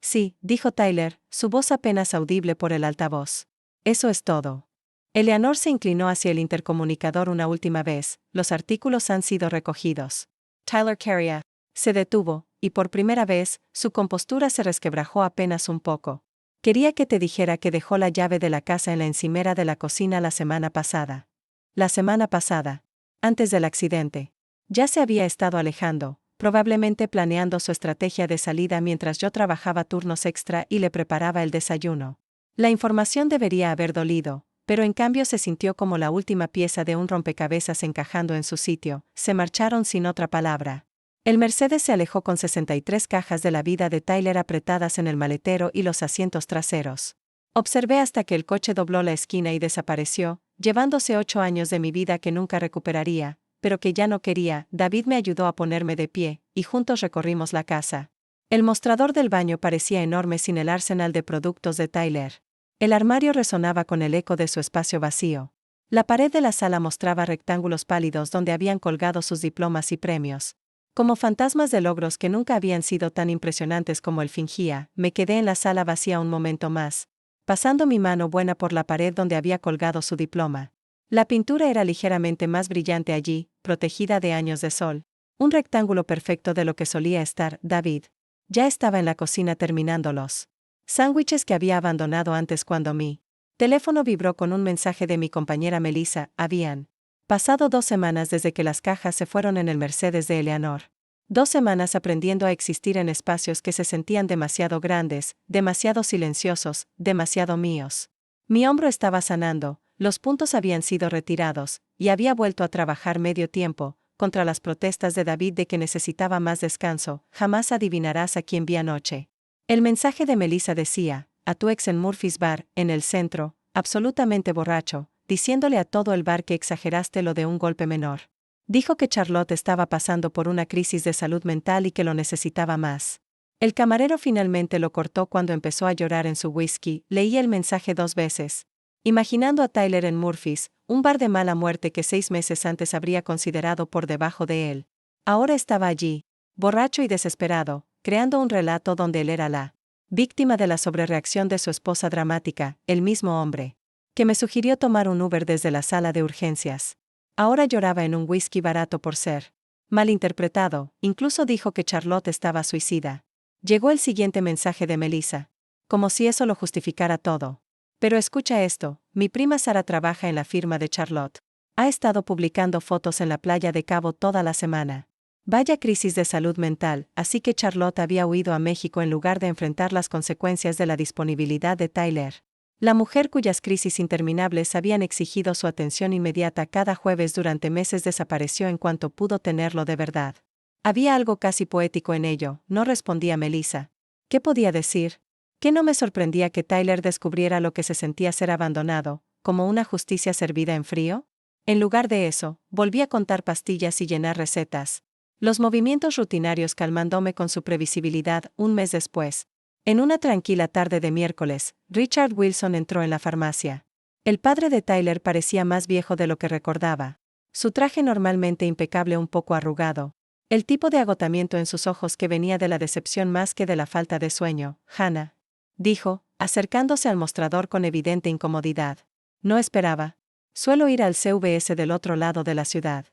Sí, dijo Tyler, su voz apenas audible por el altavoz. Eso es todo. Eleanor se inclinó hacia el intercomunicador una última vez. Los artículos han sido recogidos. Tyler Carrier se detuvo, y por primera vez, su compostura se resquebrajó apenas un poco. Quería que te dijera que dejó la llave de la casa en la encimera de la cocina la semana pasada. La semana pasada. Antes del accidente. Ya se había estado alejando, probablemente planeando su estrategia de salida mientras yo trabajaba turnos extra y le preparaba el desayuno. La información debería haber dolido, pero en cambio se sintió como la última pieza de un rompecabezas encajando en su sitio. Se marcharon sin otra palabra. El Mercedes se alejó con 63 cajas de la vida de Tyler apretadas en el maletero y los asientos traseros. Observé hasta que el coche dobló la esquina y desapareció, llevándose 8 años de mi vida que nunca recuperaría, pero que ya no quería. David me ayudó a ponerme de pie, y juntos recorrimos la casa. El mostrador del baño parecía enorme sin el arsenal de productos de Tyler. El armario resonaba con el eco de su espacio vacío. La pared de la sala mostraba rectángulos pálidos donde habían colgado sus diplomas y premios. Como fantasmas de logros que nunca habían sido tan impresionantes como él fingía, me quedé en la sala vacía un momento más, pasando mi mano buena por la pared donde había colgado su diploma. La pintura era ligeramente más brillante allí, protegida de años de sol. Un rectángulo perfecto de lo que solía estar David. Ya estaba en la cocina terminando los sándwiches que había abandonado antes cuando mi teléfono vibró con un mensaje de mi compañera Melissa. Habían pasado 2 semanas desde que las cajas se fueron en el Mercedes de Eleanor. 2 semanas aprendiendo a existir en espacios que se sentían demasiado grandes, demasiado silenciosos, demasiado míos. Mi hombro estaba sanando, los puntos habían sido retirados, y había vuelto a trabajar medio tiempo, contra las protestas de David de que necesitaba más descanso. Jamás adivinarás a quién vi anoche. El mensaje de Melissa decía, a tu ex en Murphy's Bar, en el centro, absolutamente borracho, diciéndole a todo el bar que exageraste lo de un golpe menor. Dijo que Charlotte estaba pasando por una crisis de salud mental y que lo necesitaba más. El camarero finalmente lo cortó cuando empezó a llorar en su whisky. Leí el mensaje 2 veces. Imaginando a Tyler en Murphy's, un bar de mala muerte que 6 meses antes habría considerado por debajo de él. Ahora estaba allí, borracho y desesperado, creando un relato donde él era la víctima de la sobrereacción de su esposa dramática, el mismo hombre que me sugirió tomar un Uber desde la sala de urgencias. Ahora lloraba en un whisky barato por ser malinterpretado, incluso dijo que Charlotte estaba suicida. Llegó el siguiente mensaje de Melissa. Como si eso lo justificara todo. Pero escucha esto, mi prima Sara trabaja en la firma de Charlotte. Ha estado publicando fotos en la playa de Cabo toda la semana. Vaya crisis de salud mental, así que Charlotte había huido a México en lugar de enfrentar las consecuencias de la disponibilidad de Tyler. La mujer cuyas crisis interminables habían exigido su atención inmediata cada jueves durante meses desapareció en cuanto pudo tenerlo de verdad. Había algo casi poético en ello, no respondía Melissa. ¿Qué podía decir? ¿Qué no me sorprendía que Tyler descubriera lo que se sentía ser abandonado, como una justicia servida en frío? En lugar de eso, volví a contar pastillas y llenar recetas. Los movimientos rutinarios calmándome con su previsibilidad. Un mes después, en una tranquila tarde de miércoles, Richard Wilson entró en la farmacia. El padre de Tyler parecía más viejo de lo que recordaba. Su traje normalmente impecable un poco arrugado. El tipo de agotamiento en sus ojos que venía de la decepción más que de la falta de sueño. Hannah, dijo, acercándose al mostrador con evidente incomodidad. No esperaba. Suelo ir al CVS del otro lado de la ciudad.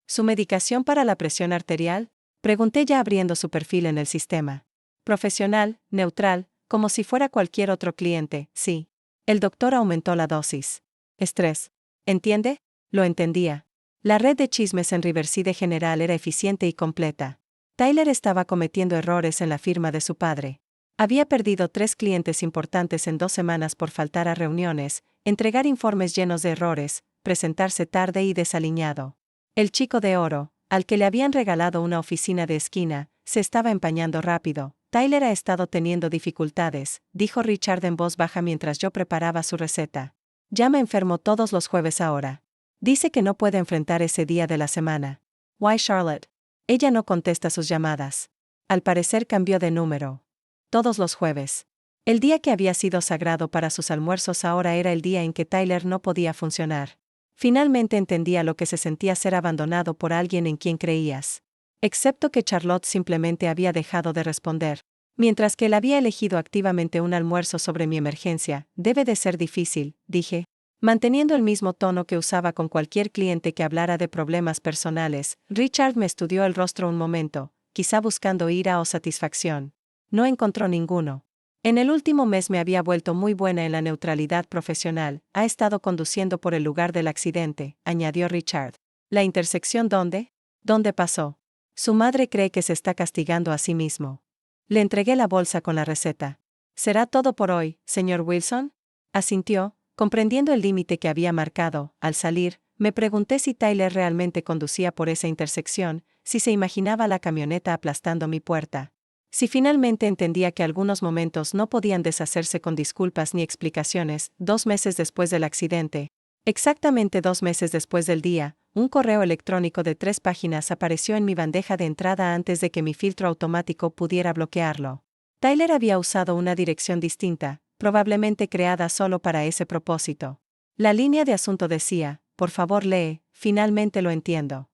¿Su medicación para la presión arterial? Pregunté ya abriendo su perfil en el sistema. Profesional, neutral, como si fuera cualquier otro cliente, sí. El doctor aumentó la dosis. Estrés. ¿Entiende? Lo entendía. La red de chismes en Riverside General era eficiente y completa. Tyler estaba cometiendo errores en la firma de su padre. Había perdido 3 clientes importantes en 2 semanas por faltar a reuniones, entregar informes llenos de errores, presentarse tarde y desaliñado. El chico de oro, al que le habían regalado una oficina de esquina, se estaba empañando rápido. Tyler ha estado teniendo dificultades, dijo Richard en voz baja mientras yo preparaba su receta. Ya me enfermo todos los jueves ahora. Dice que no puede enfrentar ese día de la semana. Why Charlotte? Ella no contesta sus llamadas. Al parecer cambió de número. Todos los jueves. El día que había sido sagrado para sus almuerzos ahora era el día en que Tyler no podía funcionar. Finalmente entendía lo que se sentía ser abandonado por alguien en quien creías. Excepto que Charlotte simplemente había dejado de responder. Mientras que él había elegido activamente un almuerzo sobre mi emergencia. Debe de ser difícil, dije, manteniendo el mismo tono que usaba con cualquier cliente que hablara de problemas personales. Richard me estudió el rostro un momento, quizá buscando ira o satisfacción. No encontró ninguno. En el último mes me había vuelto muy buena en la neutralidad profesional. Ha estado conduciendo por el lugar del accidente, añadió Richard. ¿La intersección dónde? ¿Dónde pasó? Su madre cree que se está castigando a sí mismo. Le entregué la bolsa con la receta. ¿Será todo por hoy, señor Wilson? Asintió, comprendiendo el límite que había marcado. Al salir, me pregunté si Tyler realmente conducía por esa intersección, si se imaginaba la camioneta aplastando mi puerta. Si finalmente entendía que algunos momentos no podían deshacerse con disculpas ni explicaciones. 2 meses después del accidente, exactamente 2 meses después del día, un correo electrónico de 3 páginas apareció en mi bandeja de entrada antes de que mi filtro automático pudiera bloquearlo. Tyler había usado una dirección distinta, probablemente creada solo para ese propósito. La línea de asunto decía, por favor lee, finalmente lo entiendo.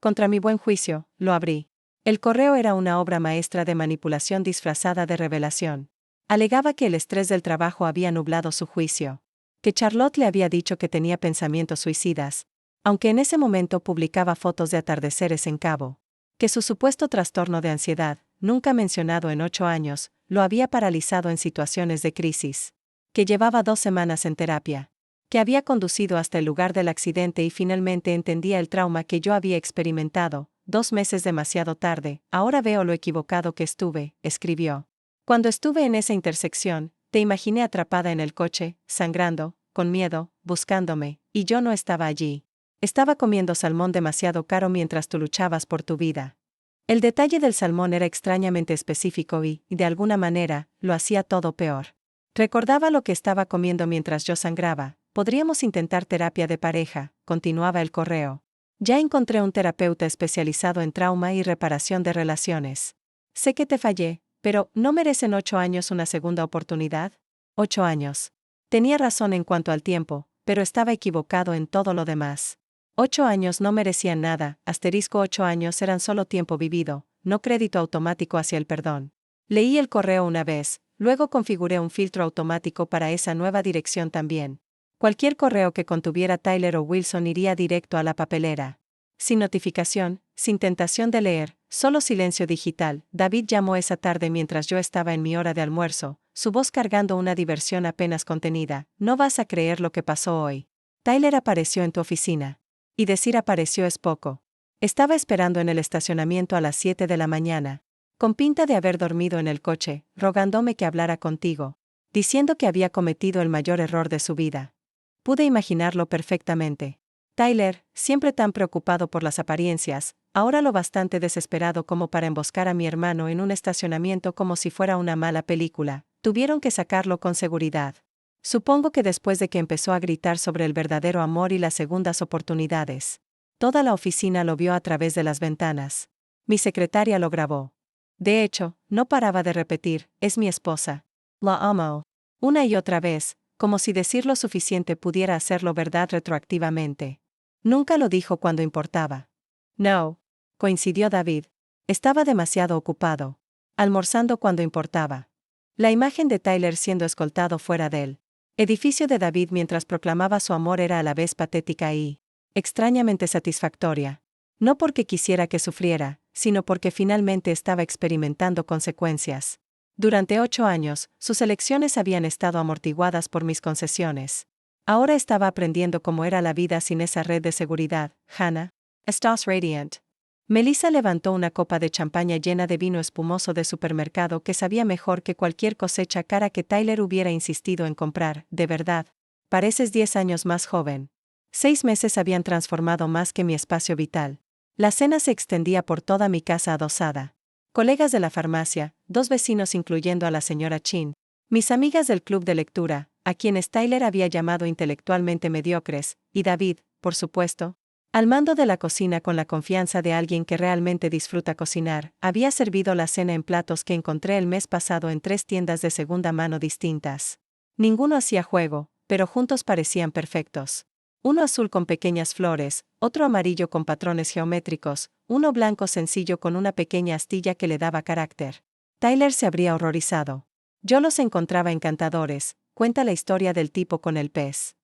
Contra mi buen juicio, lo abrí. El correo era una obra maestra de manipulación disfrazada de revelación. Alegaba que el estrés del trabajo había nublado su juicio, que Charlotte le había dicho que tenía pensamientos suicidas, aunque en ese momento publicaba fotos de atardeceres en Cabo, que su supuesto trastorno de ansiedad, nunca mencionado en 8 años, lo había paralizado en situaciones de crisis, que llevaba 2 semanas en terapia, que había conducido hasta el lugar del accidente y finalmente entendía el trauma que yo había experimentado, 2 meses demasiado tarde. Ahora veo lo equivocado que estuve, escribió. Cuando estuve en esa intersección, te imaginé atrapada en el coche, sangrando, con miedo, buscándome, y yo no estaba allí. Estaba comiendo salmón demasiado caro mientras tú luchabas por tu vida. El detalle del salmón era extrañamente específico y, de alguna manera, lo hacía todo peor. Recordaba lo que estaba comiendo mientras yo sangraba. Podríamos intentar terapia de pareja, continuaba el correo. Ya encontré un terapeuta especializado en trauma y reparación de relaciones. Sé que te fallé, pero ¿no merecen 8 años una segunda oportunidad? 8 años. Tenía razón en cuanto al tiempo, pero estaba equivocado en todo lo demás. 8 años no merecían nada, asterisco 8 años eran solo tiempo vivido, no crédito automático hacia el perdón. Leí el correo una vez, luego configuré un filtro automático para esa nueva dirección también. Cualquier correo que contuviera Tyler o Wilson iría directo a la papelera. Sin notificación, sin tentación de leer, solo silencio digital. David llamó esa tarde mientras yo estaba en mi hora de almuerzo, su voz cargando una diversión apenas contenida. No vas a creer lo que pasó hoy. Tyler apareció en tu oficina. Y decir apareció es poco. Estaba esperando en el estacionamiento a las 7 de la mañana, con pinta de haber dormido en el coche, rogándome que hablara contigo, diciendo que había cometido el mayor error de su vida. Pude imaginarlo perfectamente. Tyler, siempre tan preocupado por las apariencias, ahora lo bastante desesperado como para emboscar a mi hermano en un estacionamiento como si fuera una mala película. Tuvieron que sacarlo con seguridad. Supongo que después de que empezó a gritar sobre el verdadero amor y las segundas oportunidades. Toda la oficina lo vio a través de las ventanas. Mi secretaria lo grabó. De hecho, no paraba de repetir, es mi esposa. La amo. Una y otra vez, como si decir lo suficiente pudiera hacerlo verdad retroactivamente. Nunca lo dijo cuando importaba. No. Coincidió David. Estaba demasiado ocupado. Almorzando cuando importaba. La imagen de Tyler siendo escoltado fuera del edificio de David mientras proclamaba su amor era a la vez patética y extrañamente satisfactoria. No porque quisiera que sufriera, sino porque finalmente estaba experimentando consecuencias. Durante 8 años, sus elecciones habían estado amortiguadas por mis concesiones. Ahora estaba aprendiendo cómo era la vida sin esa red de seguridad. Hannah, estás radiant. Melissa levantó una copa de champaña llena de vino espumoso de supermercado que sabía mejor que cualquier cosecha cara que Tyler hubiera insistido en comprar. De verdad, pareces 10 años más joven. 6 meses habían transformado más que mi espacio vital. La cena se extendía por toda mi casa adosada. Colegas de la farmacia, 2 vecinos incluyendo a la señora Chin, mis amigas del club de lectura, a quienes Tyler había llamado intelectualmente mediocres, y David, por supuesto, al mando de la cocina con la confianza de alguien que realmente disfruta cocinar, había servido la cena en platos que encontré el mes pasado en 3 tiendas de segunda mano distintas. Ninguno hacía juego, pero juntos parecían perfectos. Uno azul con pequeñas flores, otro amarillo con patrones geométricos, uno blanco sencillo con una pequeña astilla que le daba carácter. Tyler se habría horrorizado. Yo los encontraba encantadores, cuenta la historia del tipo con el pez.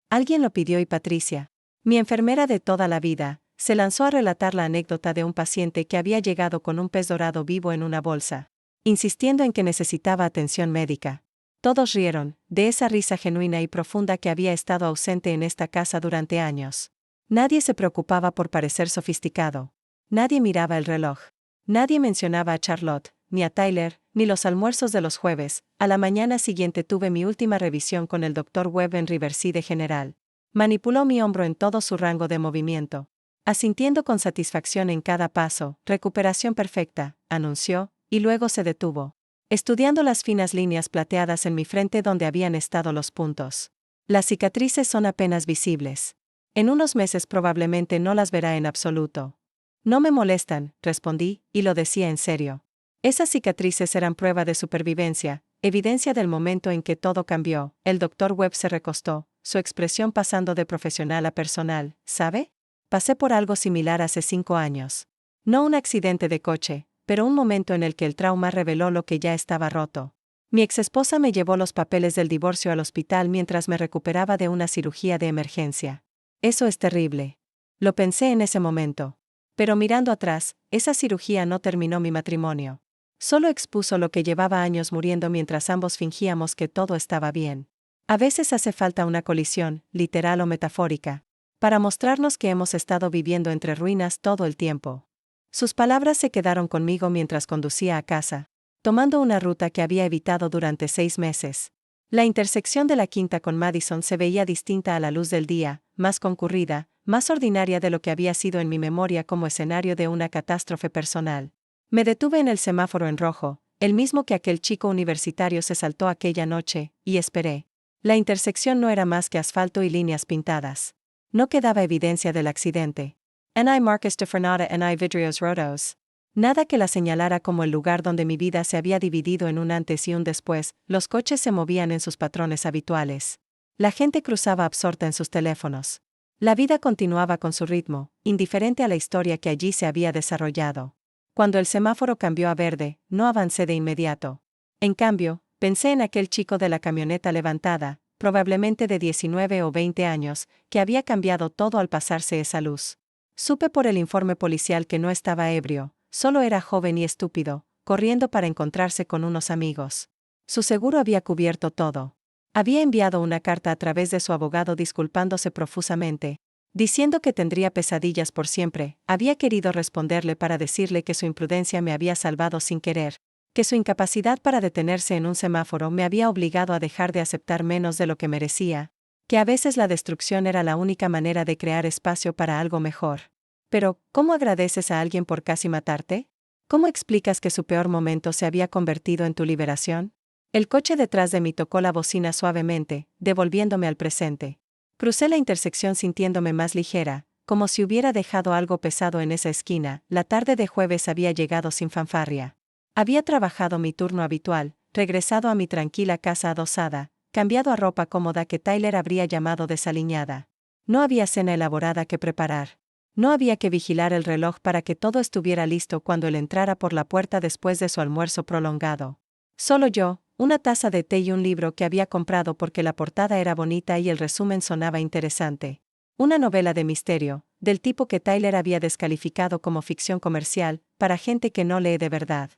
Alguien lo pidió y Patricia, mi enfermera de toda la vida, se lanzó a relatar la anécdota de un paciente que había llegado con un pez dorado vivo en una bolsa, insistiendo en que necesitaba atención médica. Todos rieron, de esa risa genuina y profunda que había estado ausente en esta casa durante años. Nadie se preocupaba por parecer sofisticado. Nadie miraba el reloj. Nadie mencionaba a Charlotte, ni a Tyler, ni los almuerzos de los jueves. A la mañana siguiente tuve mi última revisión con el Dr. Webb en Riverside General. Manipuló mi hombro en todo su rango de movimiento. Asintiendo con satisfacción en cada paso, recuperación perfecta, anunció, y luego se detuvo, estudiando las finas líneas plateadas en mi frente donde habían estado los puntos. Las cicatrices son apenas visibles. En unos meses probablemente no las verá en absoluto. No me molestan, respondí, y lo decía en serio. Esas cicatrices eran prueba de supervivencia, evidencia del momento en que todo cambió. El Dr. Webb se recostó, su expresión pasando de profesional a personal. ¿Sabe? Pasé por algo similar hace 5 años. No un accidente de coche, pero un momento en el que el trauma reveló lo que ya estaba roto. Mi exesposa me llevó los papeles del divorcio al hospital mientras me recuperaba de una cirugía de emergencia. Eso es terrible. Lo pensé en ese momento. Pero mirando atrás, esa cirugía no terminó mi matrimonio. Solo expuso lo que llevaba años muriendo mientras ambos fingíamos que todo estaba bien. A veces hace falta una colisión, literal o metafórica, para mostrarnos que hemos estado viviendo entre ruinas todo el tiempo. Sus palabras se quedaron conmigo mientras conducía a casa, tomando una ruta que había evitado durante 6 meses. La intersección de la Quinta con Madison se veía distinta a la luz del día, más concurrida, más ordinaria de lo que había sido en mi memoria como escenario de una catástrofe personal. Me detuve en el semáforo en rojo, el mismo que aquel chico universitario se saltó aquella noche, y esperé. La intersección no era más que asfalto y líneas pintadas. No quedaba evidencia del accidente. Ni marcas de frenada ni vidrios rotos. Nada que la señalara como el lugar donde mi vida se había dividido en un antes y un después. Los coches se movían en sus patrones habituales. La gente cruzaba absorta en sus teléfonos. La vida continuaba con su ritmo, indiferente a la historia que allí se había desarrollado. Cuando el semáforo cambió a verde, no avancé de inmediato. En cambio, pensé en aquel chico de la camioneta levantada, probablemente de 19 o 20 años, que había cambiado todo al pasarse esa luz. Supe por el informe policial que no estaba ebrio, solo era joven y estúpido, corriendo para encontrarse con unos amigos. Su seguro había cubierto todo. Había enviado una carta a través de su abogado disculpándose profusamente, diciendo que tendría pesadillas por siempre. Había querido responderle para decirle que su imprudencia me había salvado sin querer, que su incapacidad para detenerse en un semáforo me había obligado a dejar de aceptar menos de lo que merecía, que a veces la destrucción era la única manera de crear espacio para algo mejor. Pero, ¿cómo agradeces a alguien por casi matarte? ¿Cómo explicas que su peor momento se había convertido en tu liberación? El coche detrás de mí tocó la bocina suavemente, devolviéndome al presente. Crucé la intersección sintiéndome más ligera, como si hubiera dejado algo pesado en esa esquina. La tarde de jueves había llegado sin fanfarria. Había trabajado mi turno habitual, regresado a mi tranquila casa adosada, cambiado a ropa cómoda que Tyler habría llamado desaliñada. No había cena elaborada que preparar. No había que vigilar el reloj para que todo estuviera listo cuando él entrara por la puerta después de su almuerzo prolongado. Solo yo, una taza de té y un libro que había comprado porque la portada era bonita y el resumen sonaba interesante. Una novela de misterio, del tipo que Tyler había descalificado como ficción comercial, para gente que no lee de verdad.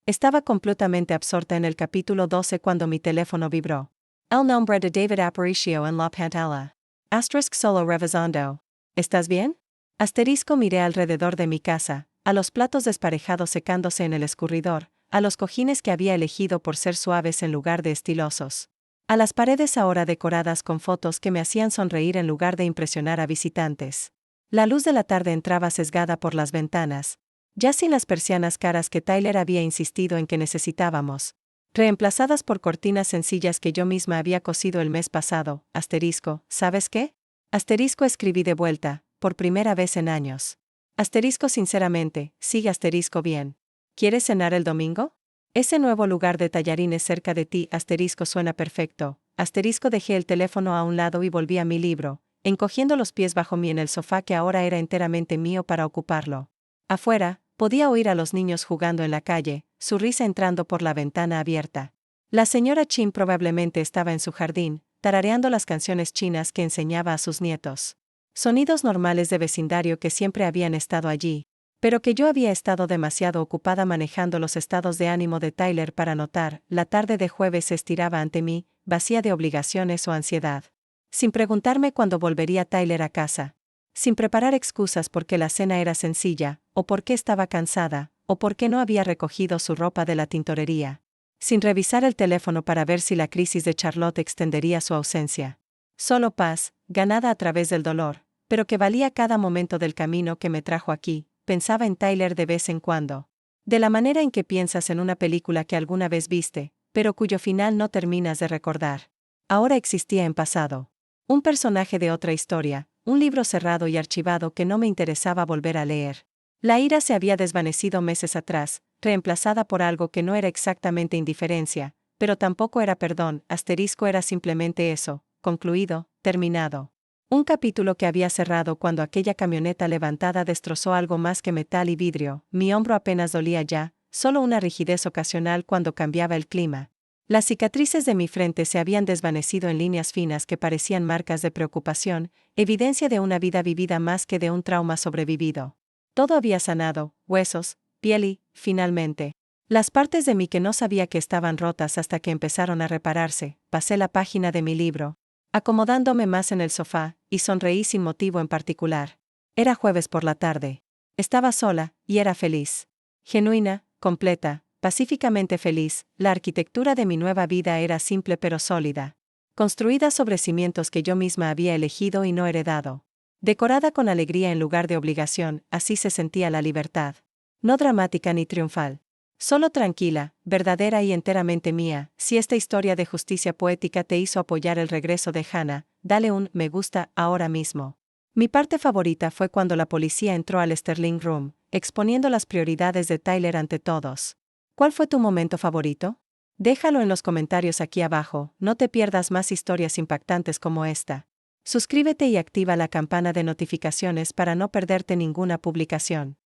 Estaba completamente absorta en el capítulo 12 cuando mi teléfono vibró. El nombre de David Aparicio en la pantalla. Asterisk solo revisando. ¿Estás bien? Asterisco miré alrededor de mi casa, a los platos desparejados secándose en el escurridor, a los cojines que había elegido por ser suaves en lugar de estilosos, a las paredes ahora decoradas con fotos que me hacían sonreír en lugar de impresionar a visitantes. La luz de la tarde entraba sesgada por las ventanas, ya sin las persianas caras que Tyler había insistido en que necesitábamos, reemplazadas por cortinas sencillas que yo misma había cosido el mes pasado. Asterisco, ¿sabes qué? Asterisco escribí de vuelta, por primera vez en años. Asterisco sinceramente, sigue asterisco bien. ¿Quieres cenar el domingo? Ese nuevo lugar de tallarines cerca de ti. Asterisco suena perfecto. Asterisco dejé el teléfono a un lado y volví a mi libro, encogiendo los pies bajo mí en el sofá que ahora era enteramente mío para ocuparlo. Afuera, podía oír a los niños jugando en la calle, su risa entrando por la ventana abierta. La señora Chin probablemente estaba en su jardín, tarareando las canciones chinas que enseñaba a sus nietos. Sonidos normales de vecindario que siempre habían estado allí, pero que yo había estado demasiado ocupada manejando los estados de ánimo de Tyler para notar. La tarde de jueves se estiraba ante mí, vacía de obligaciones o ansiedad. Sin preguntarme cuándo volvería Tyler a casa. Sin preparar excusas porque la cena era sencilla, o porque estaba cansada, o porque no había recogido su ropa de la tintorería. Sin revisar el teléfono para ver si la crisis de Charlotte extendería su ausencia. Solo paz, ganada a través del dolor, pero que valía cada momento del camino que me trajo aquí. Pensaba en Tyler de vez en cuando. De la manera en que piensas en una película que alguna vez viste, pero cuyo final no terminas de recordar. Ahora existía en pasado. Un personaje de otra historia, un libro cerrado y archivado que no me interesaba volver a leer. La ira se había desvanecido meses atrás, reemplazada por algo que no era exactamente indiferencia, pero tampoco era perdón. Asterisco era simplemente eso, concluido, terminado. Un capítulo que había cerrado cuando aquella camioneta levantada destrozó algo más que metal y vidrio. Mi hombro apenas dolía ya, solo una rigidez ocasional cuando cambiaba el clima. Las cicatrices de mi frente se habían desvanecido en líneas finas que parecían marcas de preocupación, evidencia de una vida vivida más que de un trauma sobrevivido. Todo había sanado, huesos, piel y, finalmente, las partes de mí que no sabía que estaban rotas hasta que empezaron a repararse. Pasé la página de mi libro, acomodándome más en el sofá, y sonreí sin motivo en particular. Era jueves por la tarde. Estaba sola, y era feliz. Genuina, completa, pacíficamente feliz. La arquitectura de mi nueva vida era simple pero sólida. Construida sobre cimientos que yo misma había elegido y no heredado. Decorada con alegría en lugar de obligación, así se sentía la libertad. No dramática ni triunfal. Solo tranquila, verdadera y enteramente mía. Si esta historia de justicia poética te hizo apoyar el regreso de Hannah, dale un me gusta ahora mismo. Mi parte favorita fue cuando la policía entró al Sterling Room, exponiendo las prioridades de Tyler ante todos. ¿Cuál fue tu momento favorito? Déjalo en los comentarios aquí abajo, no te pierdas más historias impactantes como esta. Suscríbete y activa la campana de notificaciones para no perderte ninguna publicación.